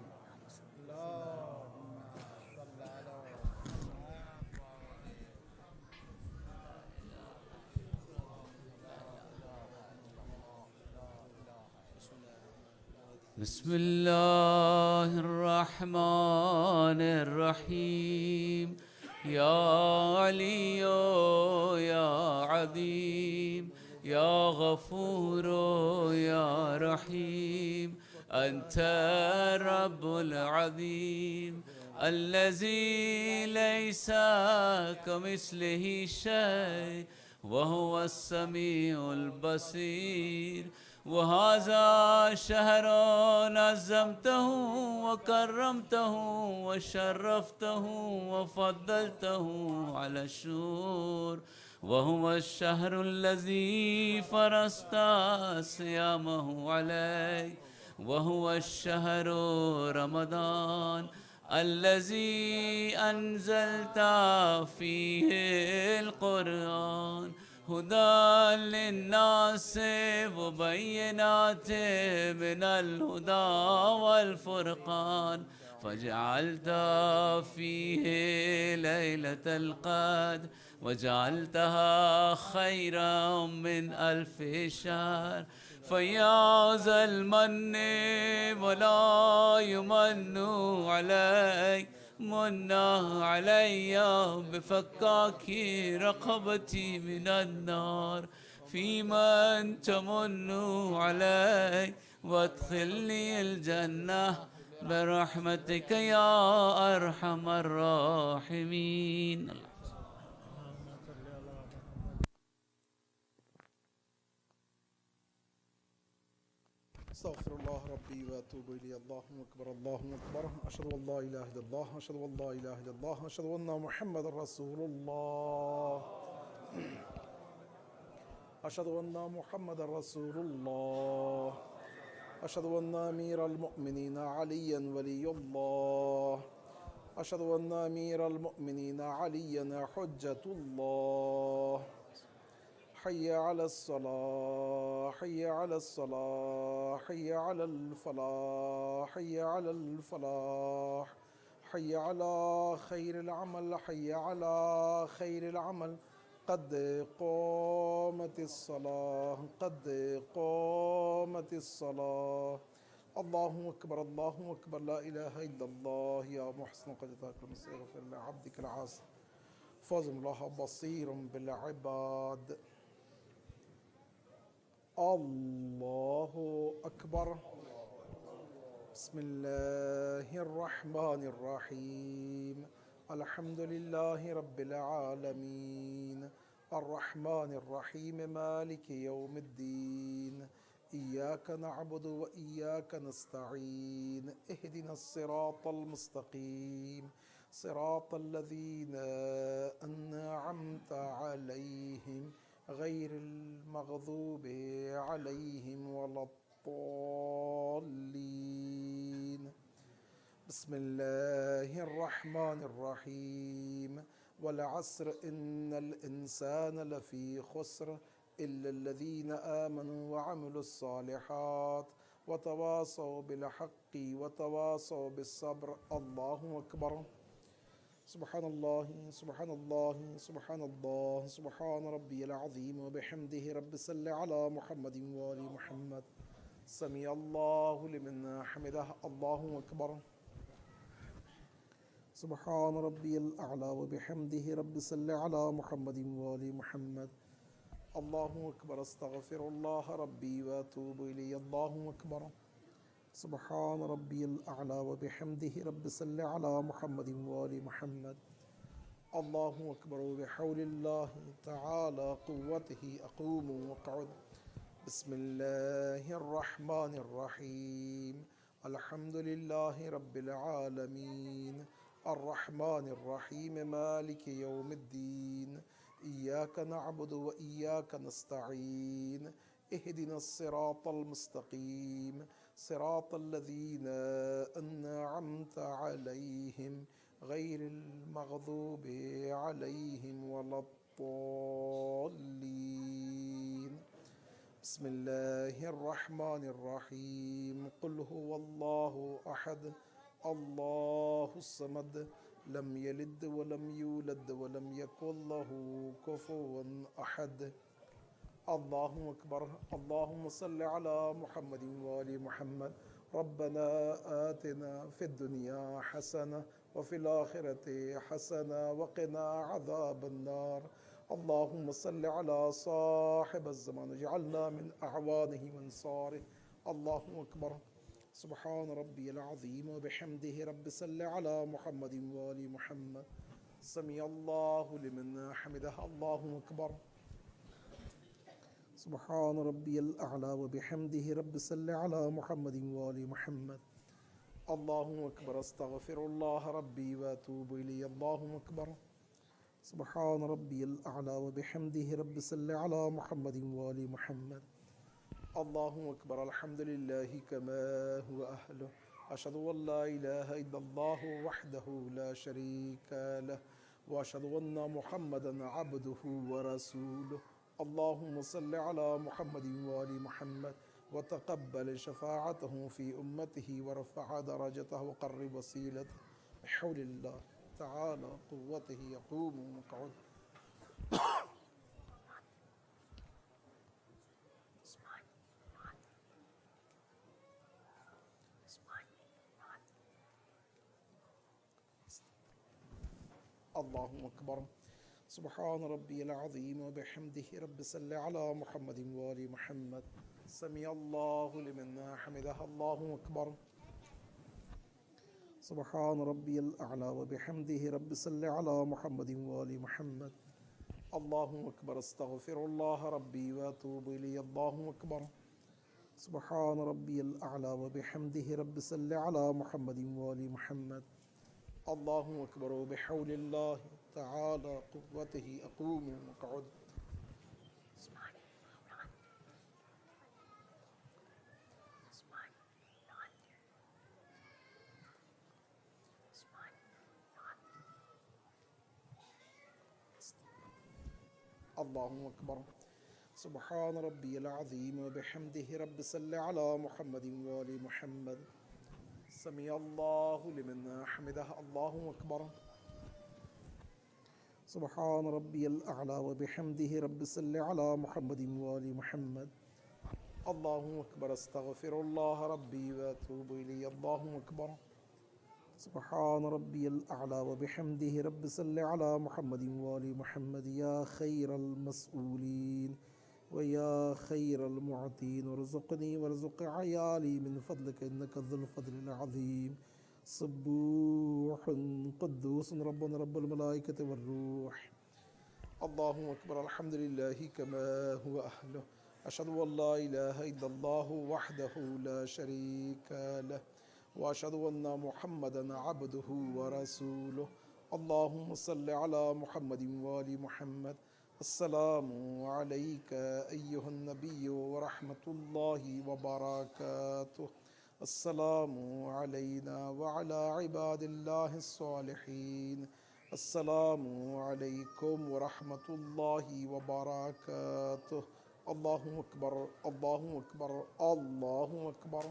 محمد اللهم صل على محمد بسم الله الرحمن الرحيم يا علي يا عظيم يا غفور يا رحيم أنت الرب العظيم الذي ليس كمثله شيء وهو السميع البصير وهذا شهر نظمته وكرمته وشرفته وفضلته على الشهور وهو الشهر الذي فرضت صيامه عليه وهو الشهر رمضان الذي أنزلت فيه القرآن هدى للناس وبينات من الهدى والفرقان فجعلت فيه ليلة القدر وجعلتها خيرا من 1000 شهر فيا ذا المن ولا يمن عليك منا علي بفكاك رقبتي من النار في من تمن علي وادخلني الجنة برحمتك يا أرحم الراحمين. استغفر الله ربي واتوب اليه اللهم اكبر اللهم اكبر اشهد ان لا اله الا الله اشهد ان لا اله الا الله اشهد ان محمد رسول الله اشهد ان محمد رسول الله اشهد ان امير المؤمنين عليا ولي الله اشهد ان امير المؤمنين عليا حجة الله حي على الصلاة حي على الصلاة حي على الفلاح حي على الفلاح حي على خير العمل حي على خير العمل قد قامت الصلاة قد قامت الصلاة الله أكبر الله أكبر لا إله إلا الله يا محسن قد تاكل استغفر لعبدك العاصي فاز الله بصير بالعباد الله أكبر بسم الله الرحمن الرحيم الحمد لله رب العالمين الرحمن الرحيم مالك يوم الدين إياك نعبد وإياك نستعين اهدنا الصراط المستقيم صراط الذين أنعمت عليهم غير المغضوب عليهم ولا الضالين بسم الله الرحمن الرحيم والعصر إن الإنسان لفي خسر إلا الذين آمنوا وعملوا الصالحات وتواصوا بالحق وتواصوا بالصبر الله أكبر سبحان الله سبحان الله سبحان الله سبحان ربي العظيم وبحمده رب صل على محمد وآل محمد سمع الله لمن حمده الله أكبر سبحان ربي الأعلى وبحمده رب صل على محمد وآل محمد الله أكبر استغفر الله ربي وأتوب إليه الله أكبر سبحان ربي الأعلى وبحمده رب صل على محمد وآل محمد الله أكبر وبحول الله تعالى قوته أقوم وأقعد بسم الله الرحمن الرحيم الحمد لله رب العالمين الرحمن الرحيم مالك يوم الدين إياك نعبد وإياك نستعين اهدنا الصراط المستقيم صراط الذين أنعمت عليهم غير المغضوب عليهم ولا الضالين بسم الله الرحمن الرحيم قل هو الله أحد الله الصمد لم يلد ولم يولد ولم يكن له كفوا أحد الله أكبر اللهم صل على محمد وآل محمد ربنا آتنا في الدنيا حسنة وفي الآخرة حسنة وقنا عذاب النار اللهم صل على صاحب الزمان اجعلنا من أعوانه وانصاره الله أكبر سبحان ربي العظيم وبحمده رب صل على محمد وآل محمد سمع الله لمن حمده الله أكبر سبحان ربي الأعلى وبحمده رب صل على محمد وآل محمد الله أكبر استغفر الله ربي وأتوب إليه الله أكبر سبحان ربي الأعلى وبحمده رب صل على محمد وآل محمد الله أكبر الحمد لله كما هو أهله أشهد أن لا إله إلا الله وحده لا شريك له وأشهد أن محمدا عبده ورسوله اللهم صل على محمد وآل محمد وتقبل شفاعته في أمته ورفع درجته وقرب وسيلته بحول الله تعالى قوته يقوم ويقعد الله أكبر سبحان ربي العظيم وبحمده رب صل على محمد وآل محمد سمع الله لمن حمده الله أكبر سبحان ربي الأعلى وبحمده رب صل على محمد وآل محمد الله أكبر استغفر الله ربي وأتوب إليه الله أكبر سبحان ربي الأعلى وبحمده رب صل على محمد وآل محمد الله أكبر وبحول الله تعالى قوته أقوم وأقعد الله أكبر سبحان ربي العظيم وبحمده رب صل على محمد وآل محمد سمع الله لمن حمده الله أكبر سبحان ربي الأعلى وبحمده رب صل على محمد وآل محمد الله أكبر أستغفر الله ربي وأتوب إليه الله أكبر سبحان ربي الأعلى وبحمده رب صل على محمد وآل محمد يا خير المسؤولين ويا خير المعطين وارزقني وارزق عيالي من فضلك إنك ذو الفضل العظيم سبوح قدوس ربنا رب الملائكة والروح الله أكبر الحمد لله كما هو أهله أشهد أن لا إله إلا الله وحده لا شريك له وأشهد أن محمدا عبده ورسوله اللهم صل على محمد وآل محمد السلام عليك أيها النبي ورحمة الله وبركاته السلام علينا وعلى عباد الله الصالحين السلام عليكم ورحمة الله وبركاته الله أكبر الله أكبر الله أكبر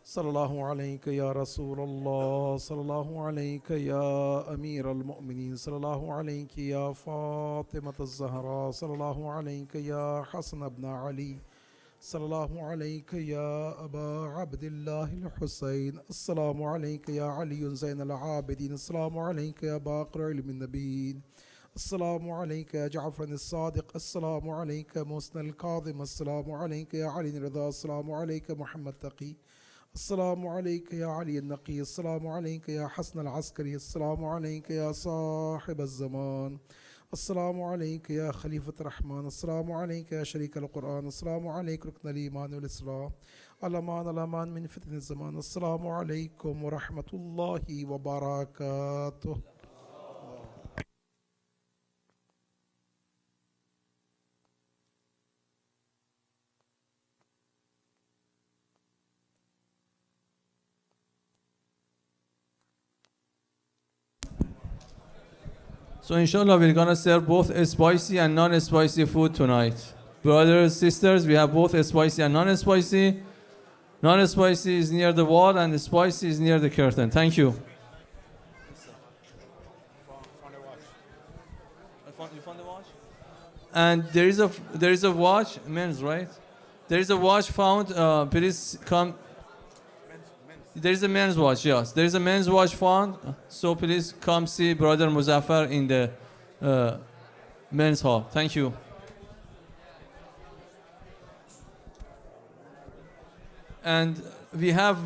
صلى الله عليك يا رسول الله صلى الله عليك يا أمير المؤمنين صلى الله عليك يا فاطمة الزهراء صلى الله عليك يا حسن بن علي صلى الله عليك يا أبا عبد الله الحسين السلام عليك يا علي زين العابدين السلام عليك يا باقر علم النبيين السلام عليك يا جعفر الصادق السلام عليك موسى الكاظم السلام عليك يا علي الرضا السلام عليك محمد تقي السلام عليك يا علي النقي السلام عليك يا حسن العسكري السلام عليك يا صاحب الزمان السلام عليك يا خليفة الرحمن السلام عليك يا شريك القرآن السلام عليك ركن الإيمان والإسلام الأمان الأمان من فتن الزمان السلام عليكم ورحمة الله وبركاته. So inshallah we're gonna serve both spicy and non-spicy food tonight. Brothers, sisters, we have both spicy and non-spicy. Non-spicy is near the wall and the spicy is near the curtain. Thank you. You found the watch? And there is a watch, men's, right? There is a watch found. Please come. There is a men's watch, yes. There is a men's watch found. So please come see Brother Muzaffar in the men's hall. Thank you. And we have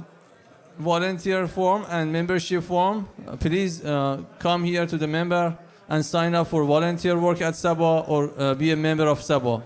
volunteer form and membership form. Please come here to the member and sign up for volunteer work at Saba or be a member of Saba.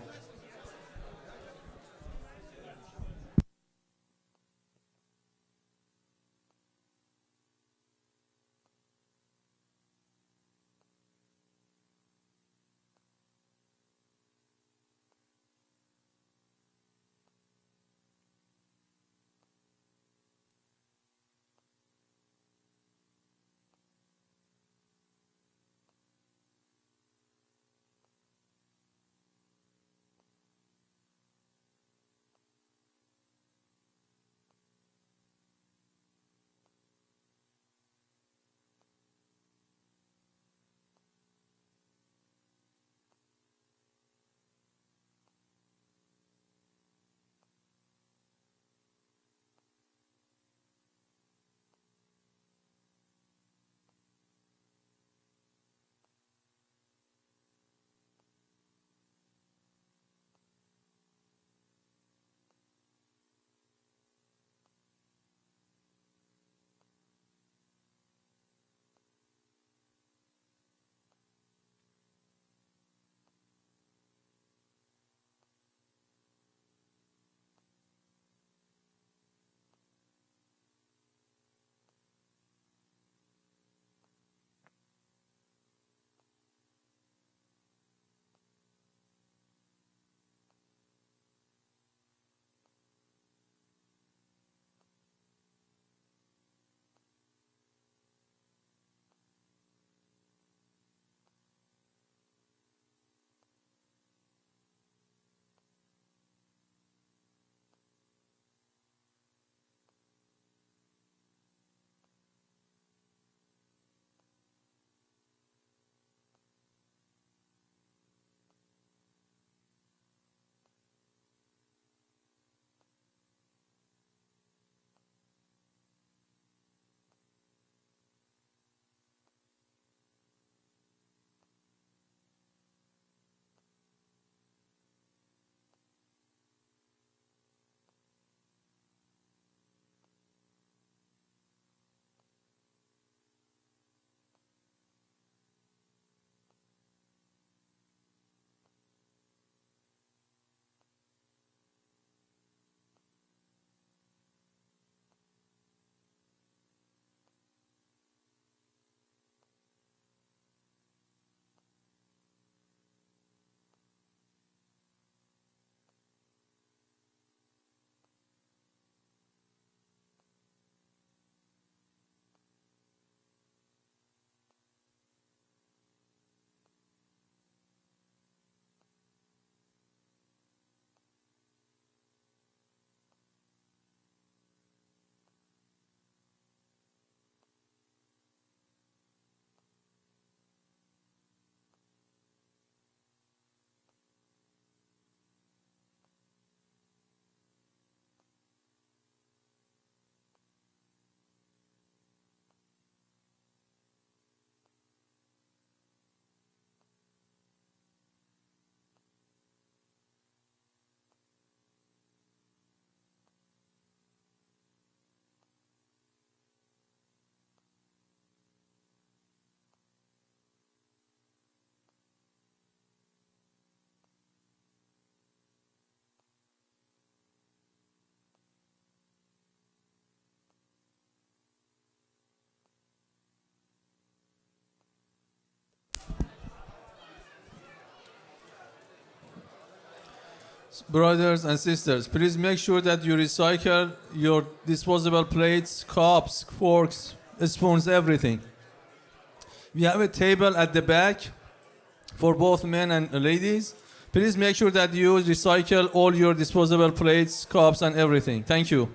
Brothers and sisters, please make sure that you recycle your disposable plates, cups, forks, spoons, everything. We have a table at the back for both men and ladies. Please make sure that you recycle all your disposable plates, cups, and everything. Thank you.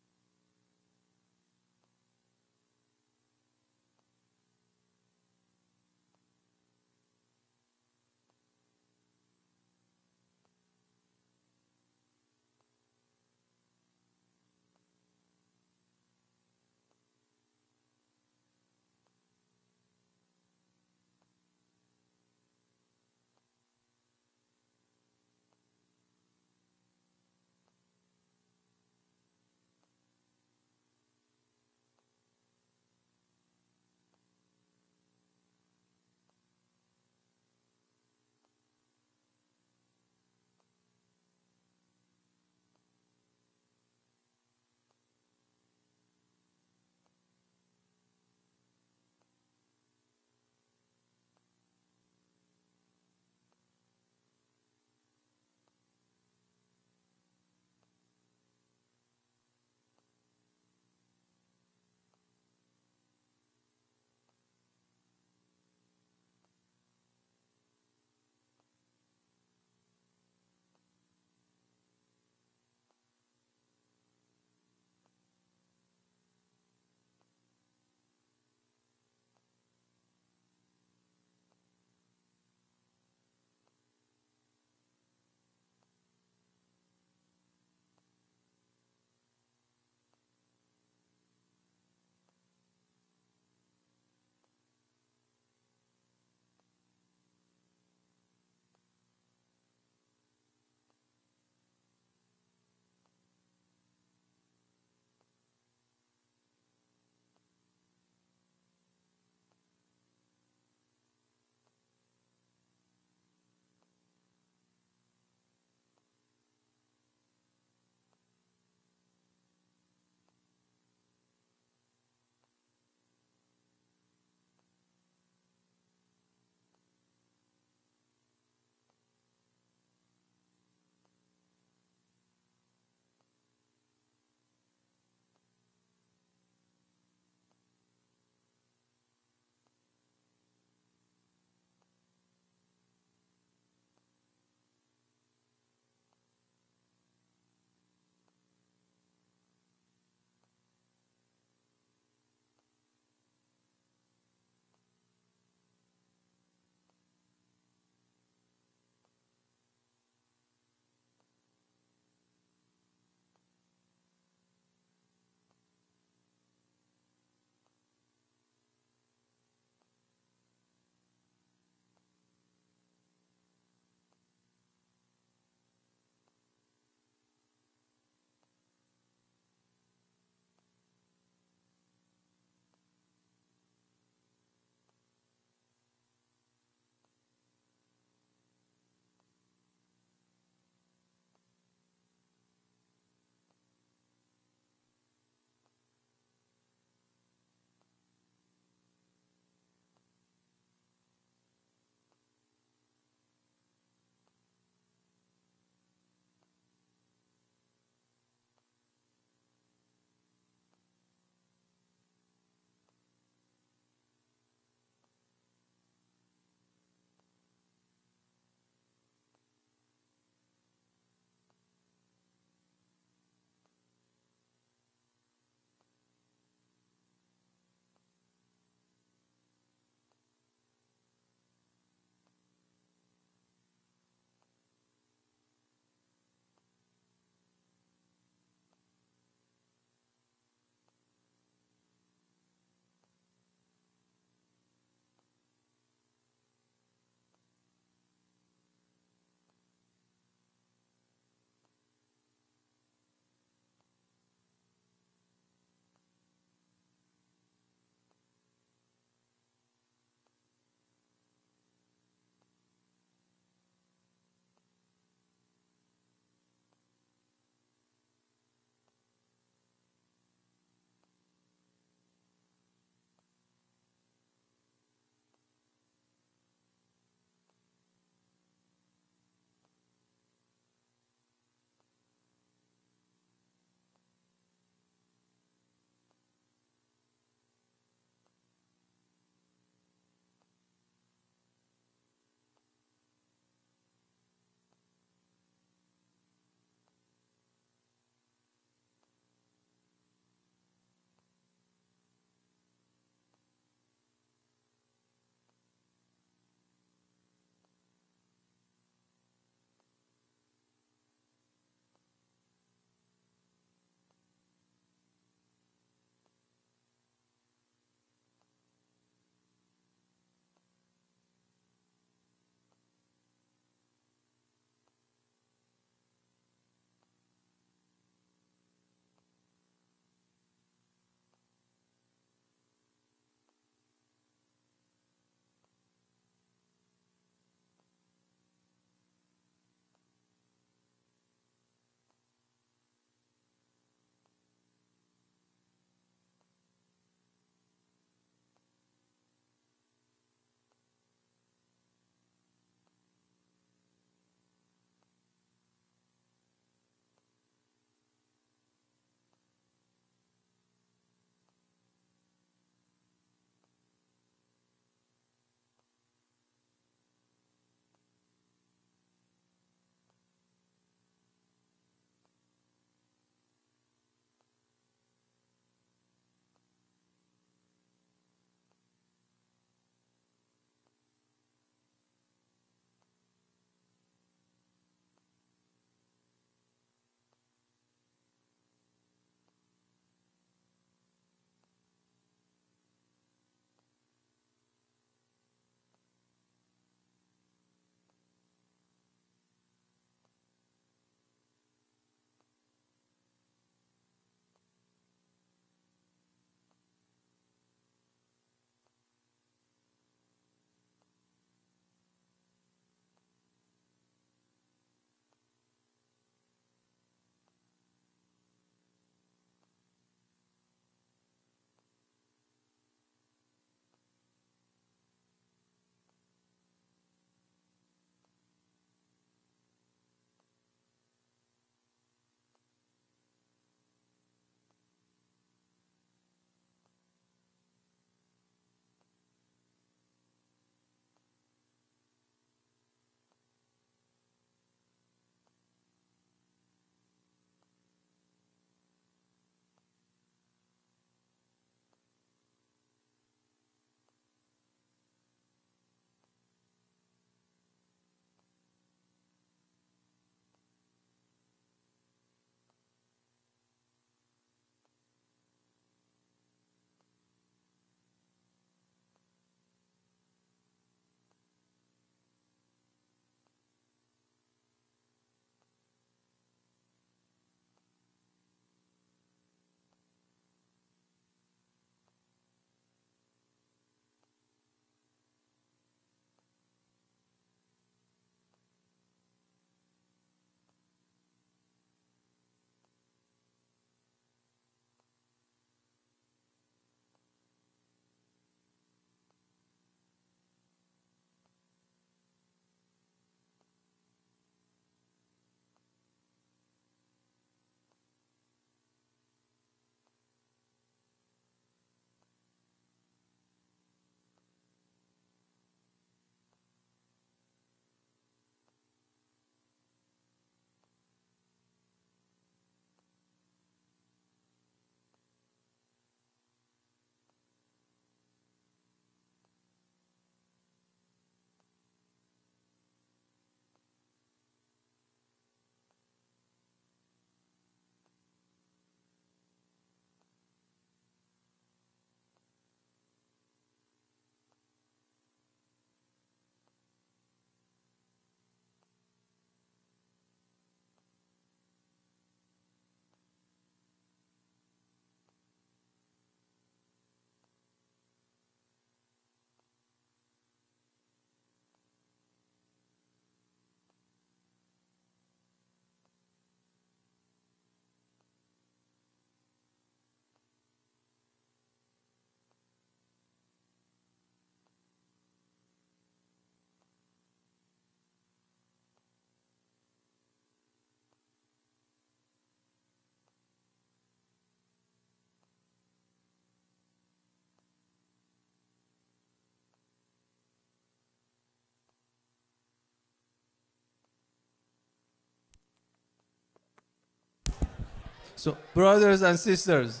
So, brothers and sisters,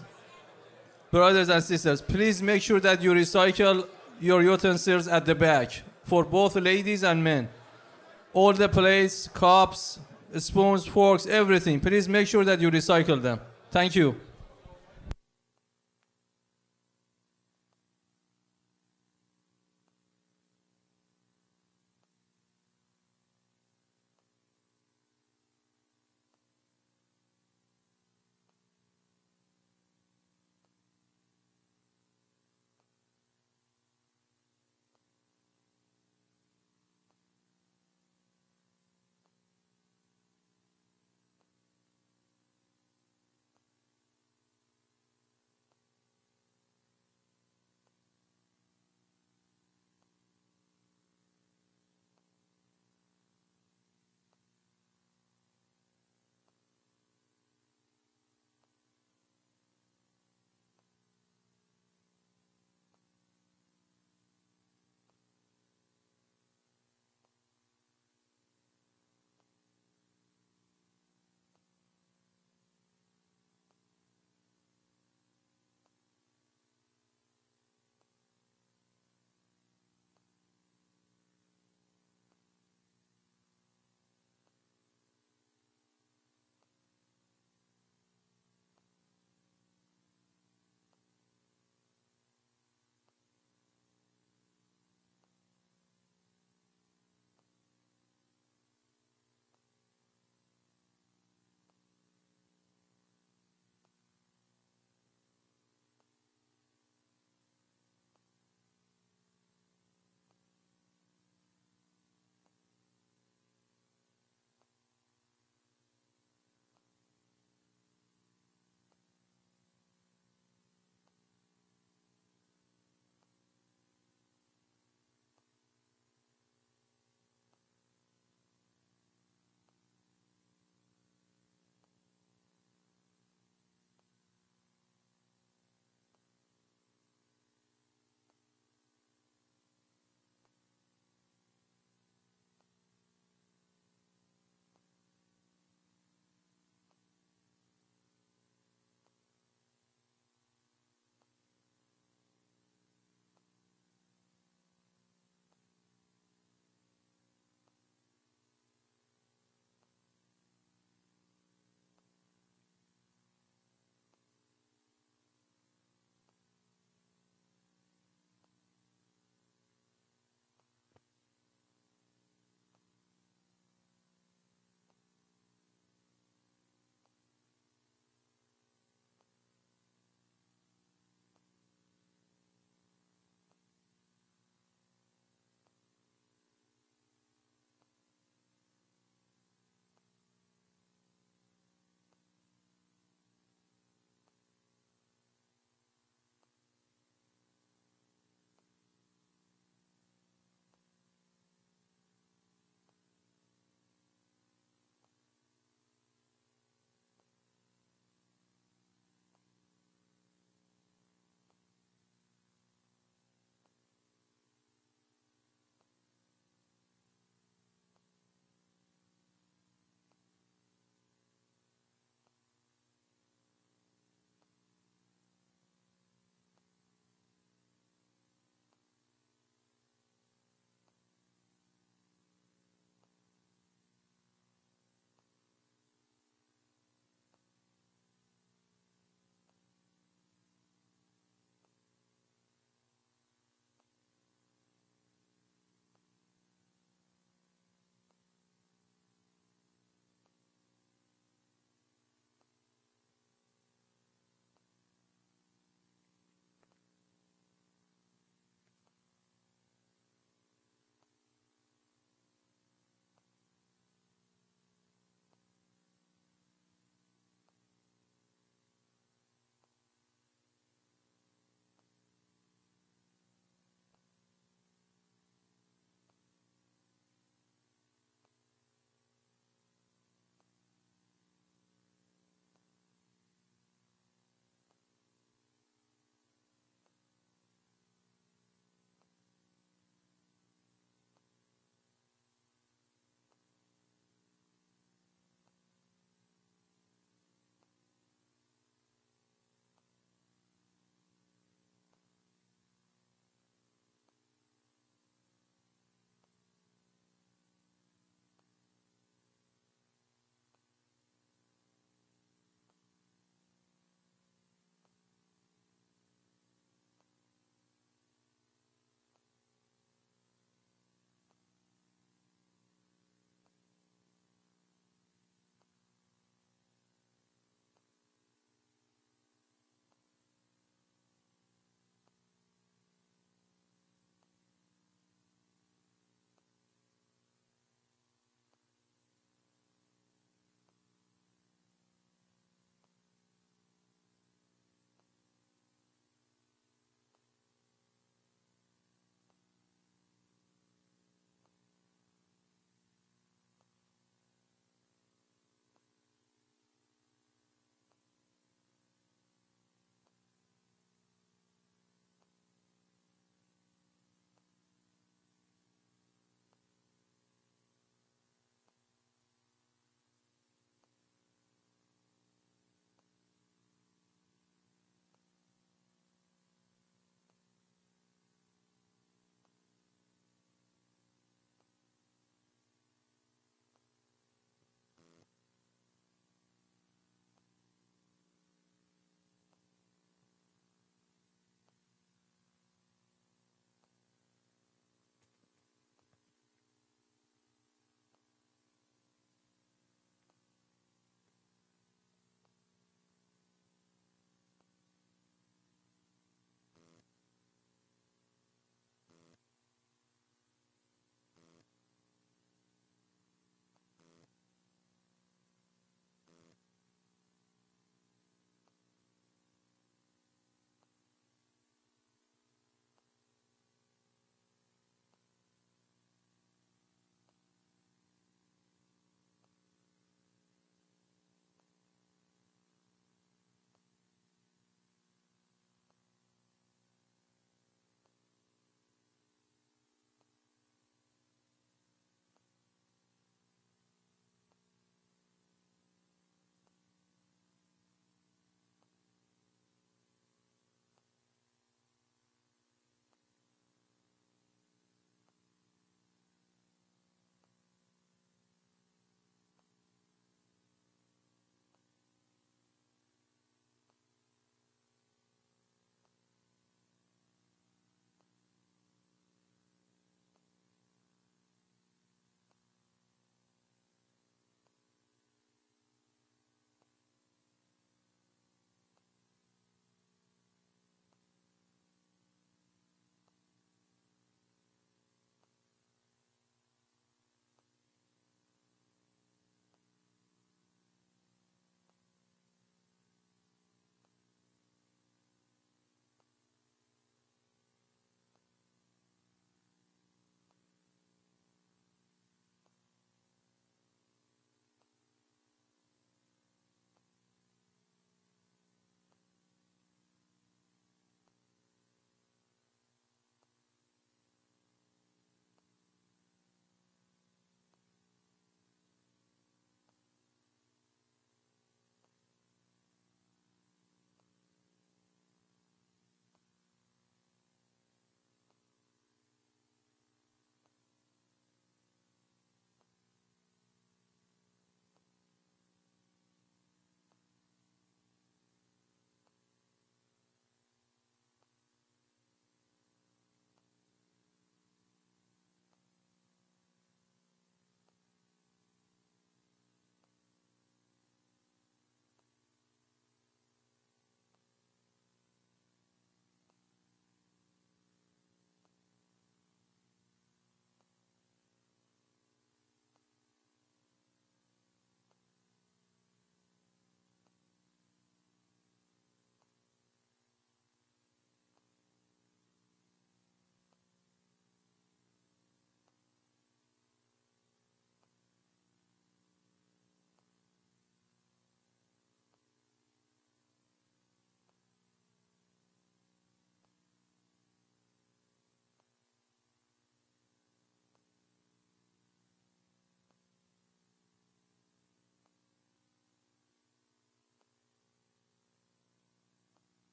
please make sure that you recycle your utensils at the back for both ladies and men. All the plates, cups, spoons, forks, everything. Please make sure that you recycle them. Thank you.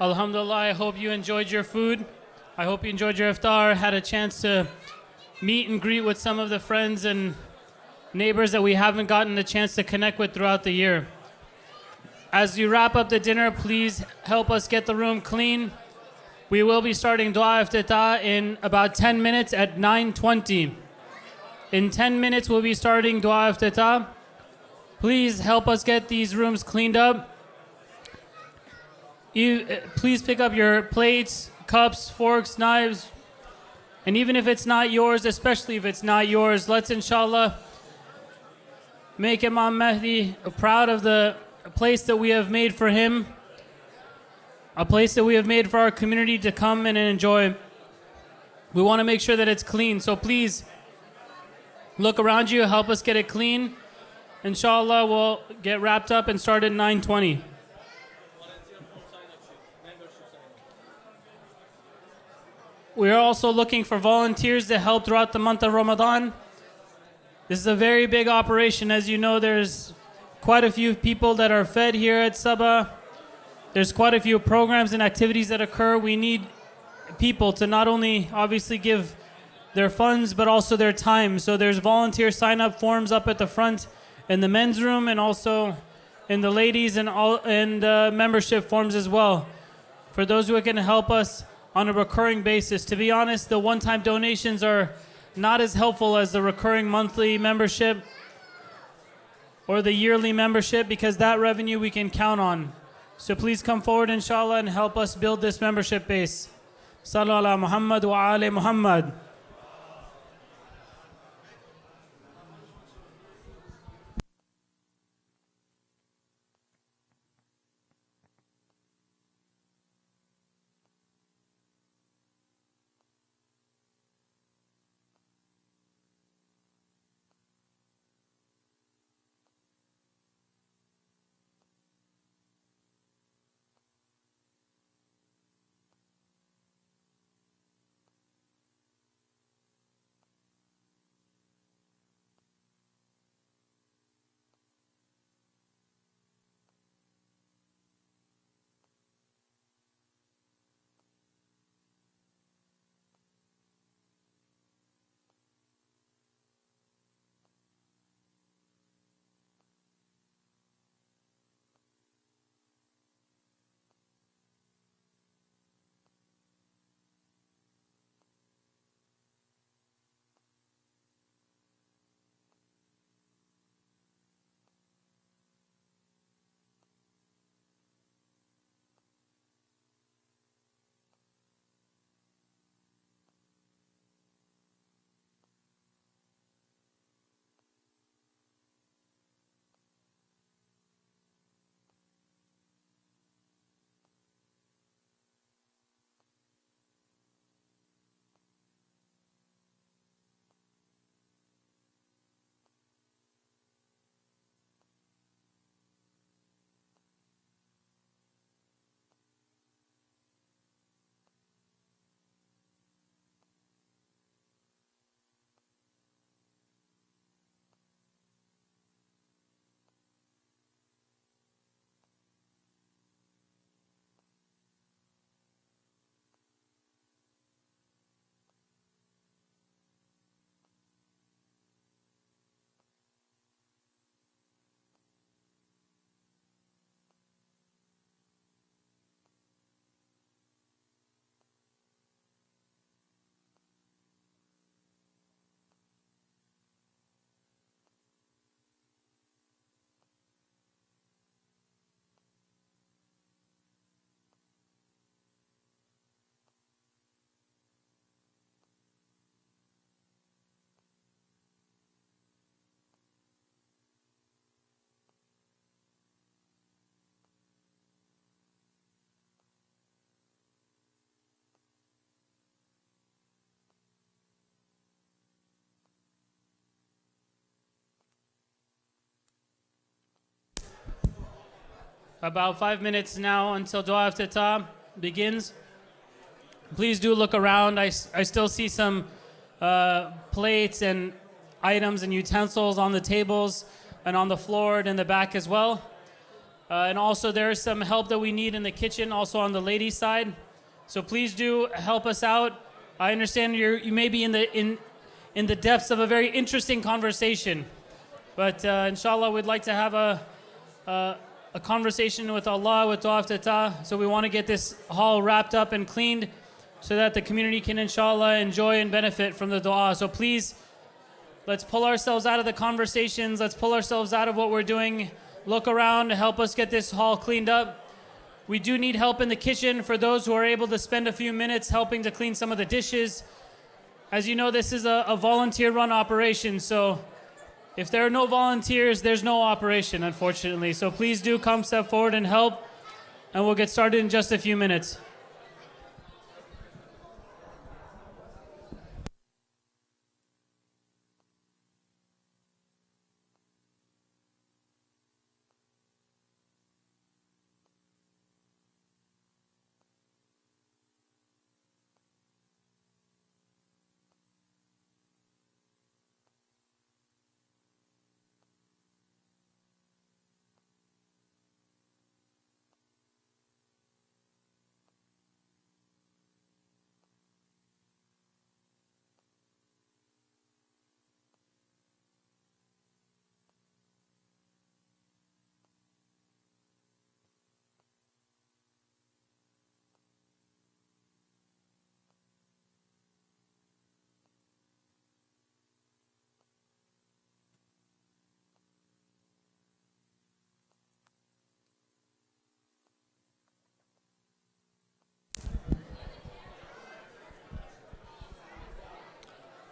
Alhamdulillah, I hope you enjoyed your food. I hope you enjoyed your iftar, had a chance to meet and greet with some of the friends and neighbors that we haven't gotten a chance to connect with throughout the year. As you wrap up the dinner, please help us get the room clean. We will be starting Dua Iftitah in about 10 minutes at 9:20. In 10 minutes, we'll be starting Dua Iftitah. Please help us get these rooms cleaned up. Please pick up your plates, cups, forks, knives. And even if it's not yours, especially if it's not yours, let's inshallah make Imam Mahdi proud of the place that we have made for him, a place that we have made for our community to come and enjoy. We want to make sure that it's clean. So please look around you, help us get it clean. Inshallah, we'll get wrapped up and start at 9:20. We are also looking for volunteers to help throughout the month of Ramadan. This is a very big operation. As you know, there's quite a few people that are fed here at Saba. There's quite a few programs and activities that occur. We need people to not only obviously give their funds, but also their time. So there's volunteer sign-up forms up at the front in the men's room and also in the ladies and membership forms as well. For those who can help us on a recurring basis. To be honest, the one-time donations are not as helpful as the recurring monthly membership or the yearly membership because that revenue we can count on. So please come forward, inshallah, and help us build this membership base. Sallu ala Muhammad wa ali Muhammad. About 5 minutes now until Dua Iftitah begins. Please do look around. I still see some plates and items and utensils on the tables and on the floor and in the back as well. And also there is some help that we need in the kitchen, also on the ladies' side. So please do help us out. I understand you may be in the depths of a very interesting conversation, but inshallah we'd like to have a conversation with Allah, with Dua Iftitah. So we want to get this hall wrapped up and cleaned so that the community can inshallah enjoy and benefit from the dua. So please, let's pull ourselves out of the conversations. Let's pull ourselves out of what we're doing. Look around, help us get this hall cleaned up. We do need help in the kitchen for those who are able to spend a few minutes helping to clean some of the dishes. As you know, this is a volunteer-run operation, so if there are no volunteers, there's no operation, unfortunately. So please do come step forward and help, and we'll get started in just a few minutes.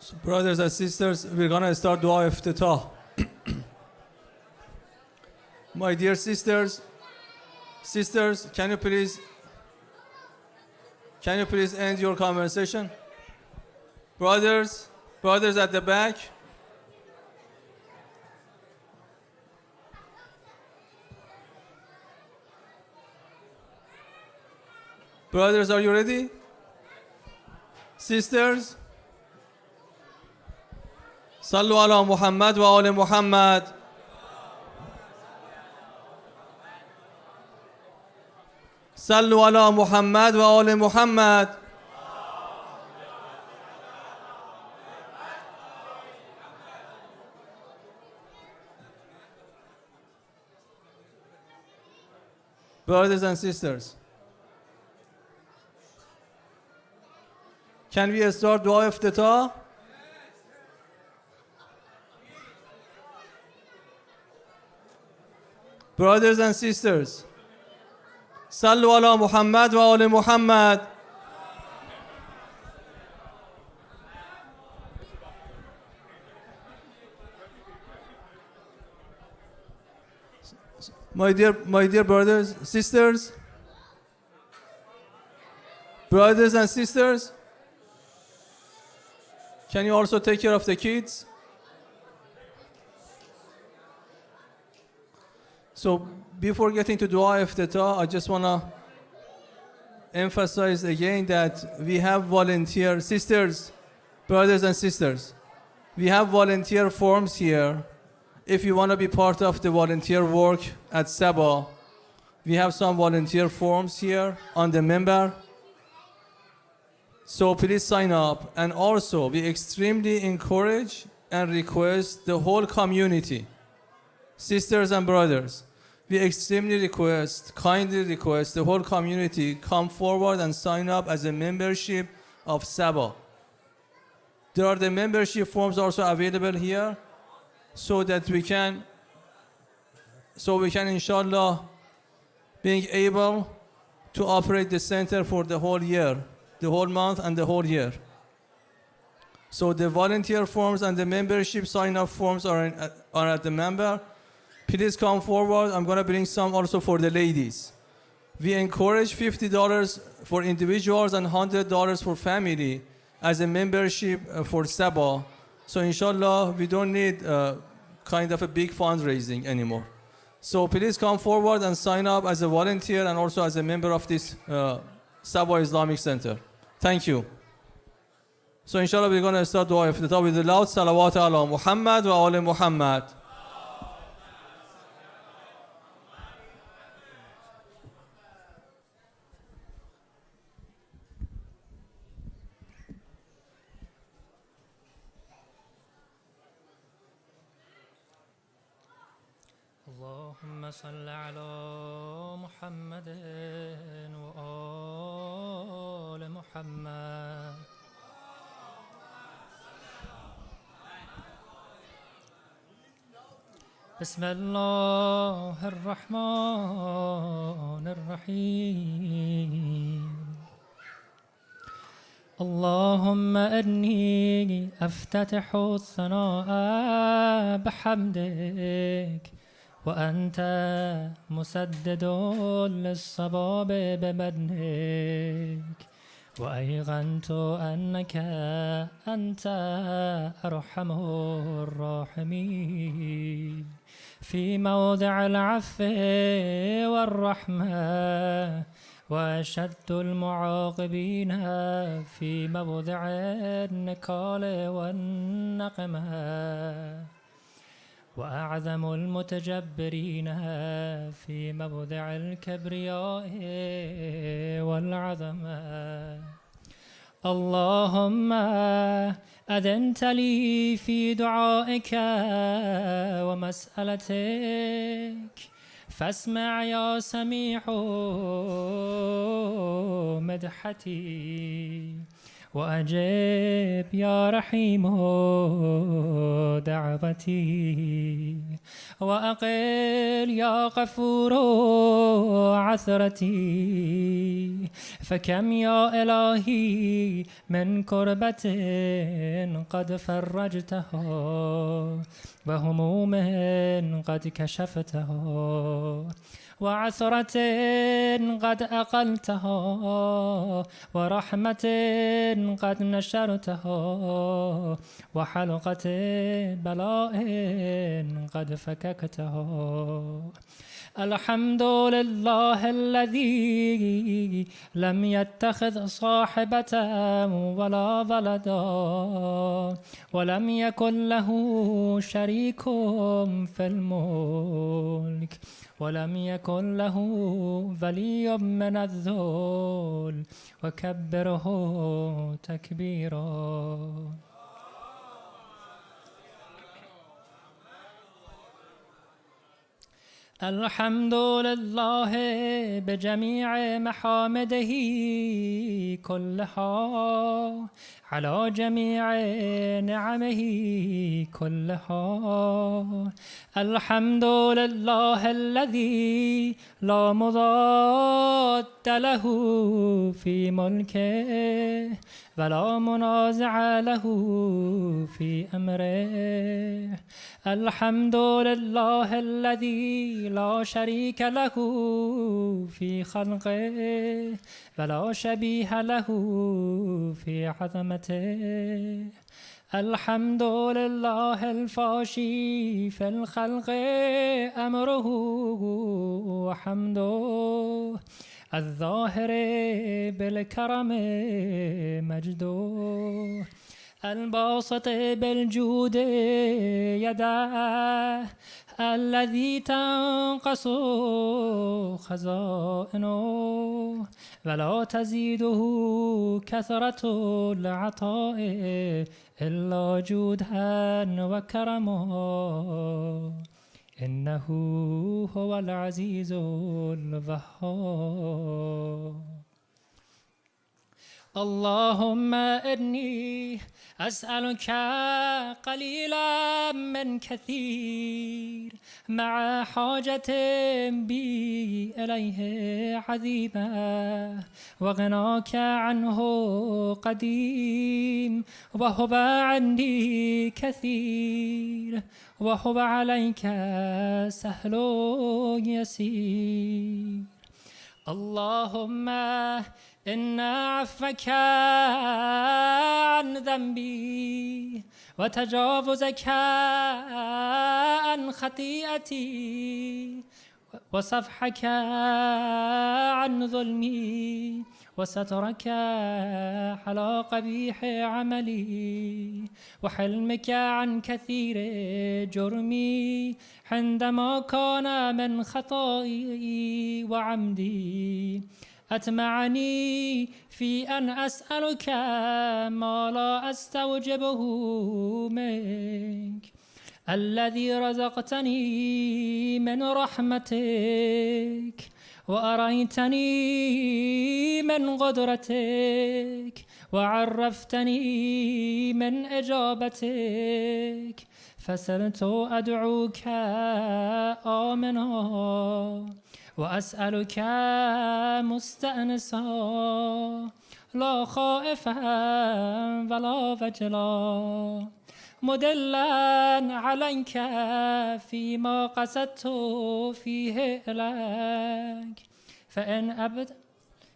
So brothers and sisters, we're gonna start Dua Iftitah. My dear sisters, can you please end your conversation? Brothers at the back. Brothers, are you ready? Sisters, Sallu ala Muhammad wa ala Muhammad. Sallu ala Muhammad wa ala Muhammad. Brothers and sisters, can we start Dua Iftitah? Brothers and sisters, Sallu ala Muhammad wa ala Muhammad. My dear brothers, sisters, brothers and sisters, can you also take care of the kids? So before getting to Dua Iftitah, I just want to emphasize again that we have volunteer sisters, brothers and sisters. We have volunteer forms here. If you want to be part of the volunteer work at Saba, we have some volunteer forms here on the member. So please sign up. And also, we extremely encourage and request the whole community, sisters and brothers, we extremely request, kindly request the whole community come forward and sign up as a membership of Saba. There are the membership forms also available here so that we can inshallah being able to operate the center for the whole year, the whole month and the whole year. So the volunteer forms and the membership sign-up forms are at the member. Please come forward. I'm going to bring some also for the ladies. We encourage $50 for individuals and $100 for family as a membership for Saba. So inshallah, we don't need kind of a big fundraising anymore. So please come forward and sign up as a volunteer and also as a member of this Saba Islamic Center. Thank you. So inshallah, we're going to start Dua Iftitah with the loud salawat ala Muhammad wa ala Muhammad. اللهم صل على محمد وآل محمد. بسم الله الرحمن الرحيم. اللهم إني أفتتح الثناء بحمدك وأنت مسدد للصواب بمنك، وأيقنت أنك أنت أرحم الراحمين في موضع العفو والرحمة، وأشد المعاقبين في موضع النكال والنقمة، وأعظم المتجبرين في موضع الكبرياء والعظمة. اللهم أذنت لي في دعائك ومسألتك، فاسمع يا سميع مدحتي، وأجب يا رحيم دعوتي، وأقل يا غفور عثرتي. فكم يا إلهي من كربة قد فرجتها، وهموم قد كشفتها، وعثرة قد أقلتها، ورحمة قد نشرتها، وحلقة بلاء قد فككتها. الحمد لله الذي لم يتخذ صاحبة ولا ولدا، ولم يكن له شريك في الملك، ولم يكن له ولي من الذل، وكبره تكبيرا. الحمد لله بجميع محامده كلها، على جميع نعمه كلها. الحمد لله الذي لا مضاد له في ملكه، ولا منازع له في أمره. الحمد لله الذي لا شريك له في خلقه، ولا شبيه له في عظمته. الحمد لله الفاشي في الخلق أمره وحمده، الظاهر بالكرم مجده، الباسط بالجود يداه، الذي تنقص خزائنه ولا تزيده كثرة العطاء إلا جودا وكرما، إنه هو العزيز الوهاب. اللهم إني أسألك قليلا من كثير، مع حاجة بي إليه عظيمة، وغناك عنه قديم، وهو عندي كثير، وهو عليك سهل يسير. اللهم إن عفوك عن ذنبي، وتجاوزك عن خطيئتي، وصفحك عن ظلمي، وسترك على قبيح عملي، وحلمك عن كثير جرمي، عندما كان من خطائي وعمدي أتمعني في أن أسألك ما لا أستوجبه منك. الذي رزقتني من رحمتك وأريتني من قدرتك وعرفتني من إجابتك فصرت أدعوك آمنا وأسألك مستأنسا لا خائفا ولا وجلا مدلا عليك فيما قصدت فيه إليك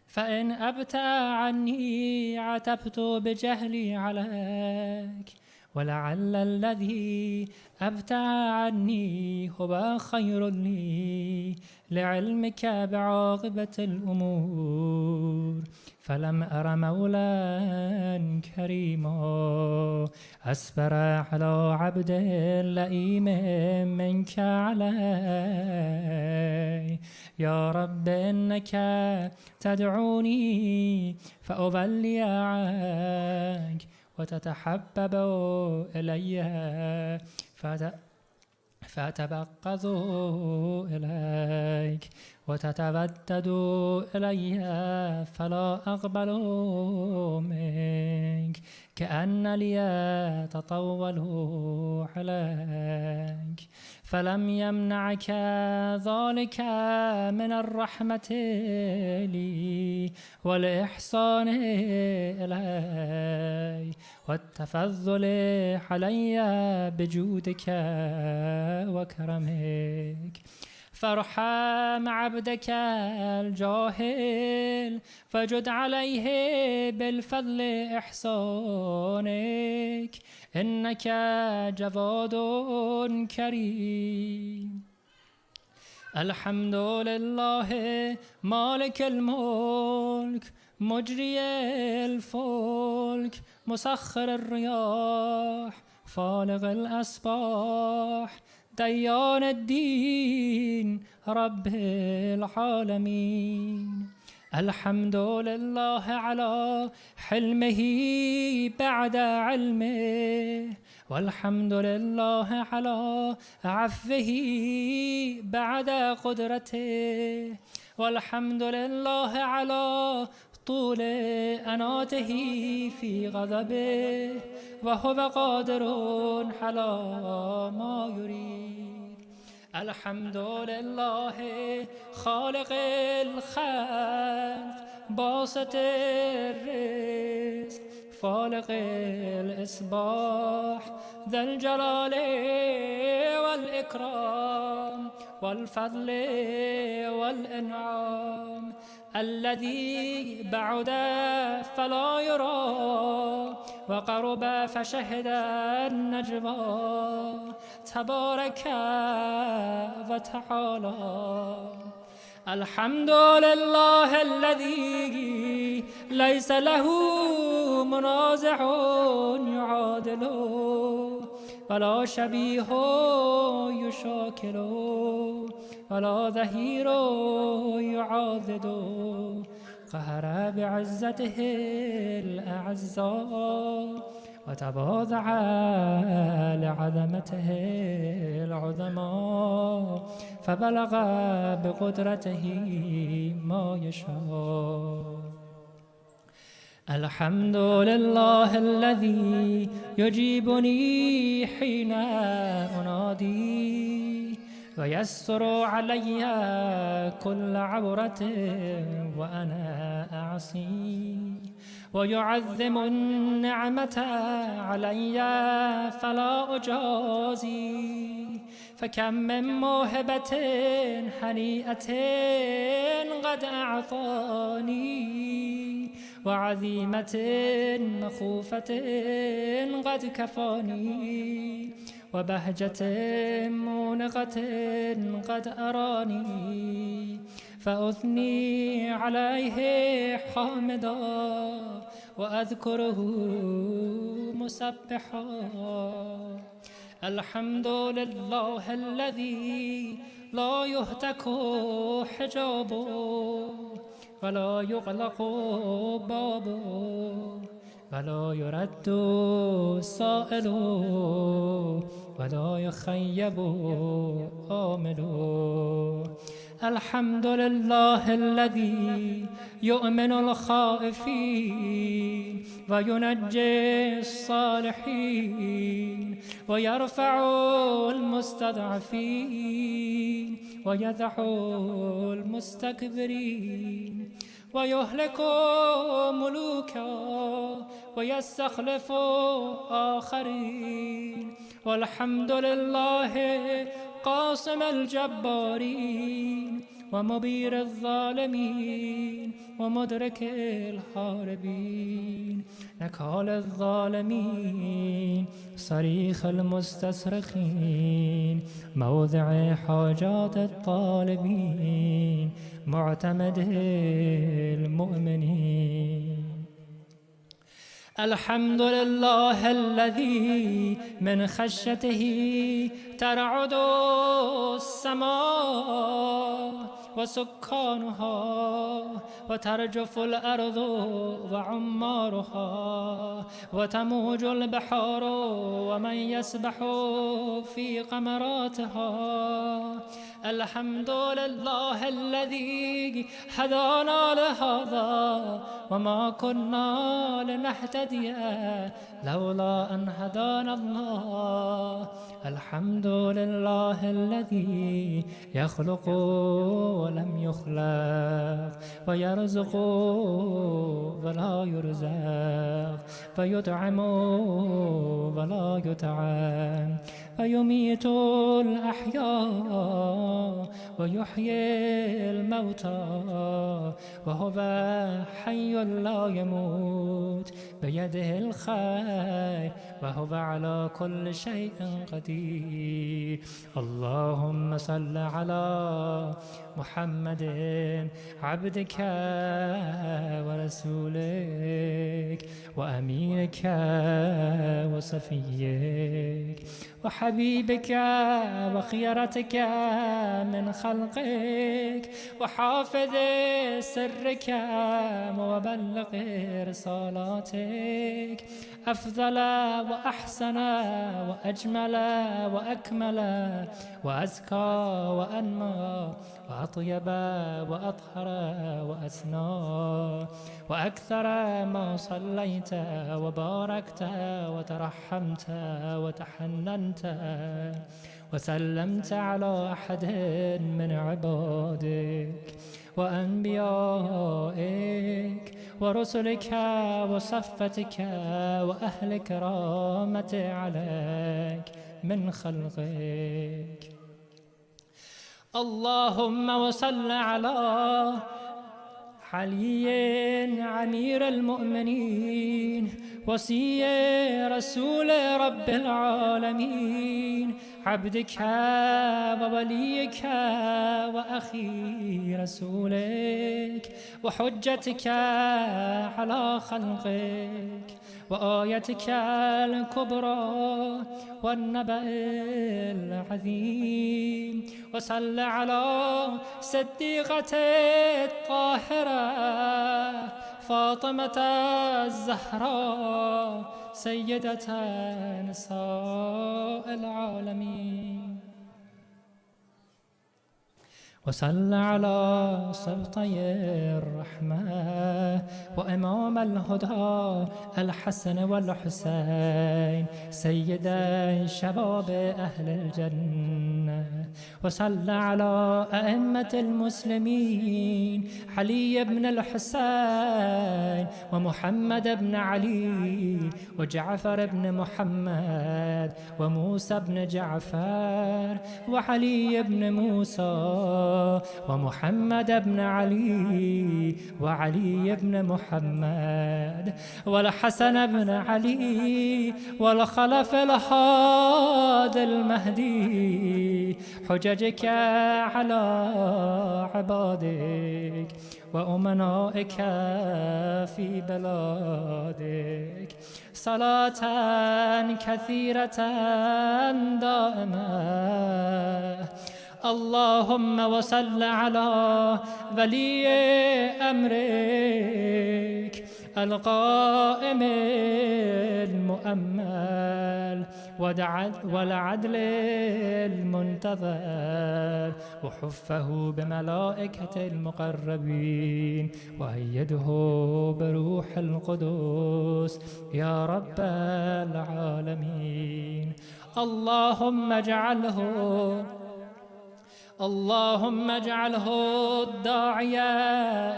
فإن أبت عني عتبت بجهلي عليك ولعل الذي أبتع عني هو خير لي لعلمك بعاقبة الأمور فلم أر مولا كريما أصبر على عبد لئيم منك علي يا رب إنك تدعوني فأولي عنك وتتحبب إلي فأتبقض إليك وتتودد إلي فلا أقبل منك كأن لي تطول عليك فلم يمنعك ذلك من الرحمة لي والإحسان إلي والتفضل علي بجودك وكرمك فارحم عبدك الجاهل فجد عليه بالفضل إحسانك إنك جواد كريم الحمد لله مالك الملك مجري الفلك مسخر الرياح فالق الأصباح ديان الدين رب العالمين الحمد لله على حلمه بعد علمه والحمد لله على عفوه بعد قدرته والحمد لله على طول أناته في غضبه وهو قادر على ما يريد الحمد لله خالق الخلق باسط الرزق فالق الإصباح ذا الجلال والإكرام والفضل والإنعام الذي بعد فلا يرى وقرب فشهد النجوى تبارك وتعالى الحمد لله الذي ليس له منازع يعادله ولا شبيه يشاكله ولا ظهير يعاضد قهر بعزته الأعزاء وتواضع لعظمته العظماء فبلغ بقدرته ما يشاء الحمد لله الذي يجيبني حين أنادي ويستر علي كل عورة وأنا أعصي ويعظم النعمة علي فلا أجازي فكم من موهبة هنيئة قد أعطاني وعظيمة مخوفة قد كفاني وبهجة مونقة قد أراني فأثني عليه حامدا وأذكره مسبحا الحمد لله الذي لا يهتك حجابه ولا يغلق بابه ولا يرد السائل ولا يخيب آمله. الحمد لله الذي يؤمن الخائفين وينجي الصالحين ويرفع المستضعفين ويدعو المستكبرين ويهلك ملوكا ويستخلف آخرين. والحمد لله قاسم الجبارين ومبير الظالمين ومدرك الحاربين، نكال الظالمين، صريخ المستصرخين، موضع حاجات الطالبين، معتمد المؤمنين. الحمد لله الذي من خشيته ترعد السماء وسكانها وترجف الأرض وعمارها وتموج البحار ومن يسبح في قمراتها. الحمد لله الذي هدانا لهذا وما كنا لنهتدي لولا أن هدانا الله. الحمد لله الذي يخلق ولم يخلق ويرزق ولا يرزق فيطعم ولا يطعم فيميت الأحياء ويحيي الموتى وهو حي لا يموت بيده الخير وهو على كل شيء قدير. اللهم صل على محمد عبدك ورسولك وأمينك وصفيك وحبيبك وخيرتك من خلقك وحافظ سرك وبلغ رسالاتك أفضل وأحسن وأجمل وأكمل وأزكى وأنمى وأطيب وأطهر وأسنى وأكثر ما صليت وباركت وترحمت وتحننت وسلمت على أحد من عبادك وأنبيائك ورسلك وصفتك وأهل كرامة عليك من خلقك. اللهم وصل على علي عمير المؤمنين وصي رسول رب العالمين عبدك ووليك وأخي رسولك وحجتك على خلقك وآيتك الكبرى والنبأ العظيم. وصل على صديقة الطاهرة فاطمة الزهراء سيدة نساء العالمين. وصل على سبطي الرحمة وإمام الهدى الحسن والحسين سيدا شباب أهل الجنة. وصل على أئمة المسلمين علي بن الحسين ومحمد بن علي وجعفر بن محمد وموسى بن جعفر وعلي بن موسى ومحمد بن علي وعلي بن محمد والحسن بن علي والخلف الهادي المهدي حججك على عبادك وأمنائك في بلادك صلاة كثيرة دائمة. اللهم وصل على ولي أمرك القائم المؤمل والعدل المنتظر، وحفه بملائكة المقربين، وأيده بروح القدس يا رب العالمين. اللهم اجعله الداعية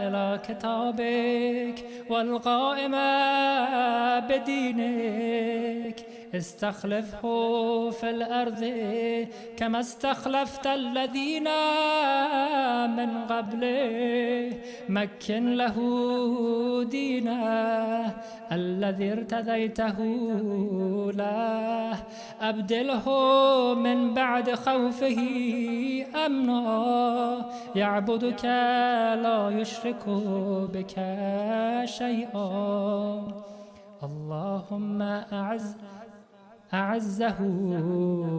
إلى كتابك والقائم بدينك. استخلفه في الأرض كما استخلفت الذين من قبله. مكن له دينه الذي ارتديته له. أبدله من بعد خوفه أمنا، يعبدك لا يشرك بك شيئا. اللهم أعزه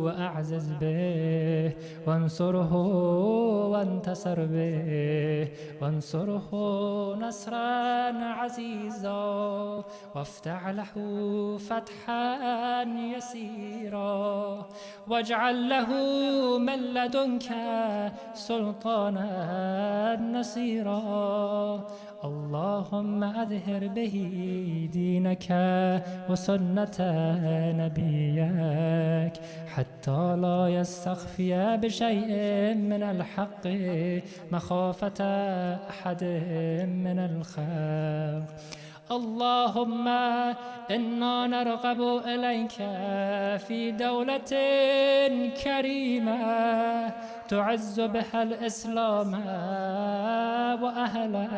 وأعزز به، وانصره وانتصر به، وانصره نصرا عزيزا، وافتح له فتحا يسيرا، واجعل له من لدنك سلطانا نصيرا. اللهم أظهر به دينك وسنة نبيك، حتى لا يستخفي بشيء من الحق مخافة أحد من الخلق. اللهم إنا نرغب إليك في دولة كريمة تعز بها الإسلام وأهله،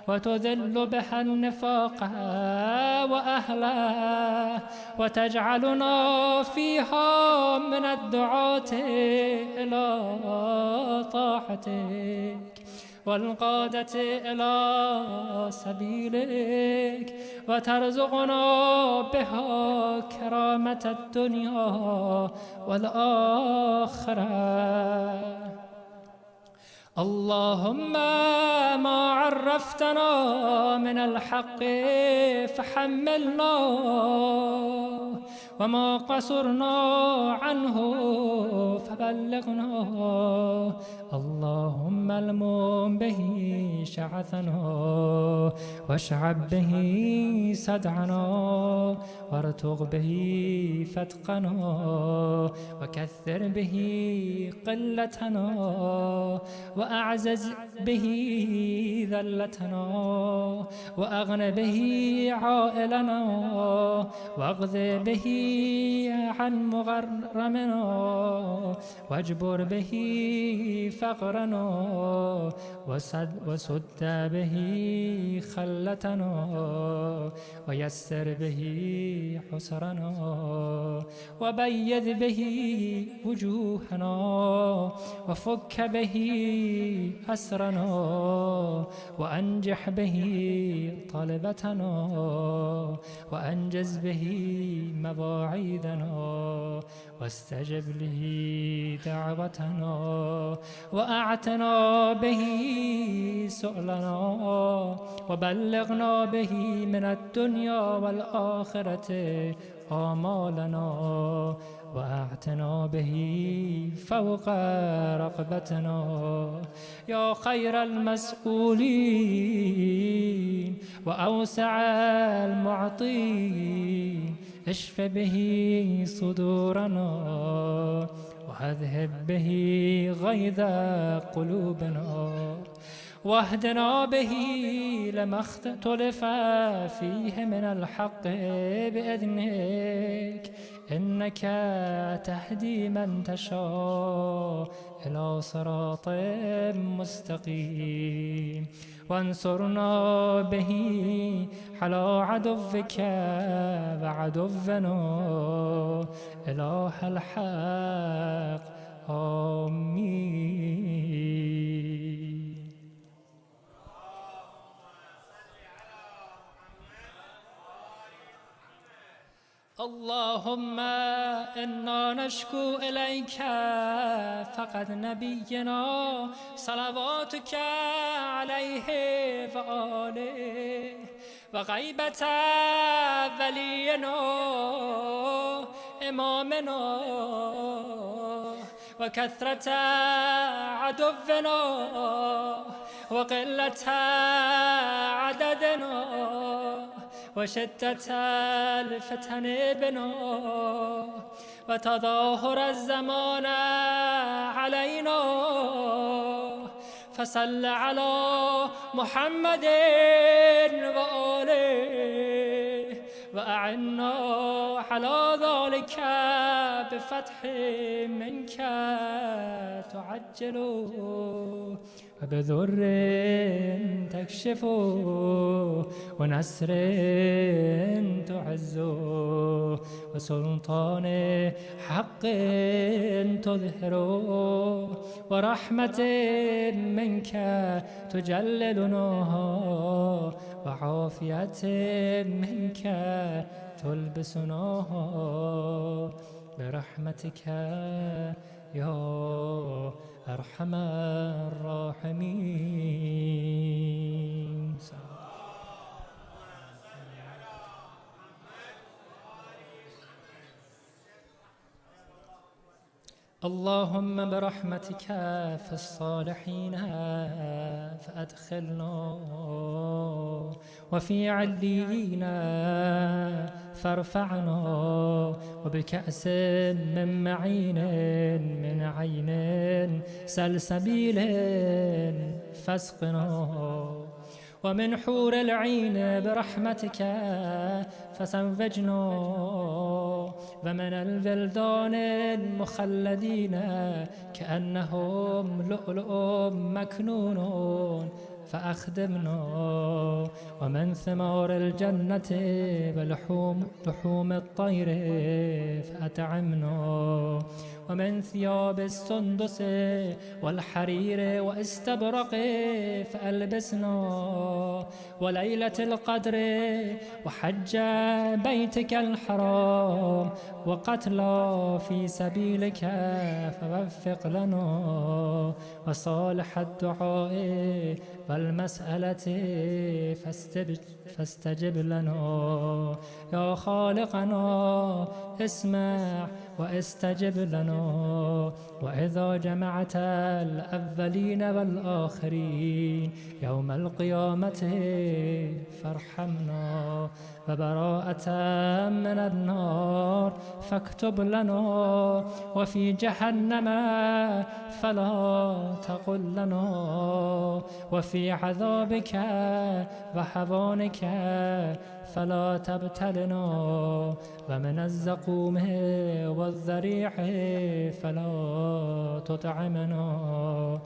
وتذل بها النفاق وأهله، وتجعلنا فيها من الدعاة إلى طاعتك والقادة إلى سبيلك، وترزقنا بها كرامة الدنيا والآخرة. اللهم ما عرفتنا من الحق فحملنا، وما قصرنا عنه فبلغنا. اللهم المم به شعثنا، واشعب به صدعنا، وارتق به فتقنا، وكثر به قلتنا، وأعزز به ذلتنا، وأغن به عائلنا، واغذ به عن مغرمنا، واجبر به فقرنا، وسد به خلتنا، ويسر به حسرنا، وبيض به وجوهنا، وفك به أسرنا، وأنجح به طلبتنا، وأنجز به مواعيدنا، واستجب له دعوتنا، وأعتنا به سؤلنا، وبلغنا به من الدنيا والآخرة آمالنا، وأعتنا به فوق رغبتنا. يا خير المسؤولين وأوسع المعطين، اشف به صدورنا، وأذهب به غيظ قلوبنا، واهدنا به لما اختلف فيه من الحق بإذنك. إنك تهدي من تشاء إلى صراط مستقيم. وانصرنا به على عدوك وعدونا إله الحق. آمين. اللهم إنا نشكو إليك فقد نبينا صلواتك عليه وآله، وغيبة ولينا إمامنا وكثرة عدونا وقلة عددنا وشدة الفتن بنا وتظاهر الزمان علينا فصل على محمد وآله وأعنا على ذلك بفتح منك تعجل وبذر تكشف ونسر تعز وسلطان حق تظهر ورحمة منك تجللنا وعافية منك تلبسنا برحمتك يا أرحم الراحمين. اللهم برحمتك في الصالحين فأدخلنا وفي عليين فارفعنا وبكأس من معين من عين سلسبيل فاسقنا ومن حور العين برحمتك فزوجنا ومن الولدان المخلدين كأنهم لؤلؤ مكنون فأخدمنا ومن ثمار الجنة ولحوم الطير فأطعمنا ومن ثياب السندس والحرير واستبرق فألبسنا وليلة القدر وحج بيتك الحرام وقتلى في سبيلك فوفق لنا وصالح الدعاء والمسألة فاستجب لنا يا خالقنا اسمع واستجب لنا وإذا جمعت الأولين والآخرين يوم القيامة فارحمنا وبراءة من النار فاكتب لنا وفي جهنم فلا تقل لنا وفي عذابك وحوانك فلا تبتلنا ومن الزقوم والذريع فلا تطعمنا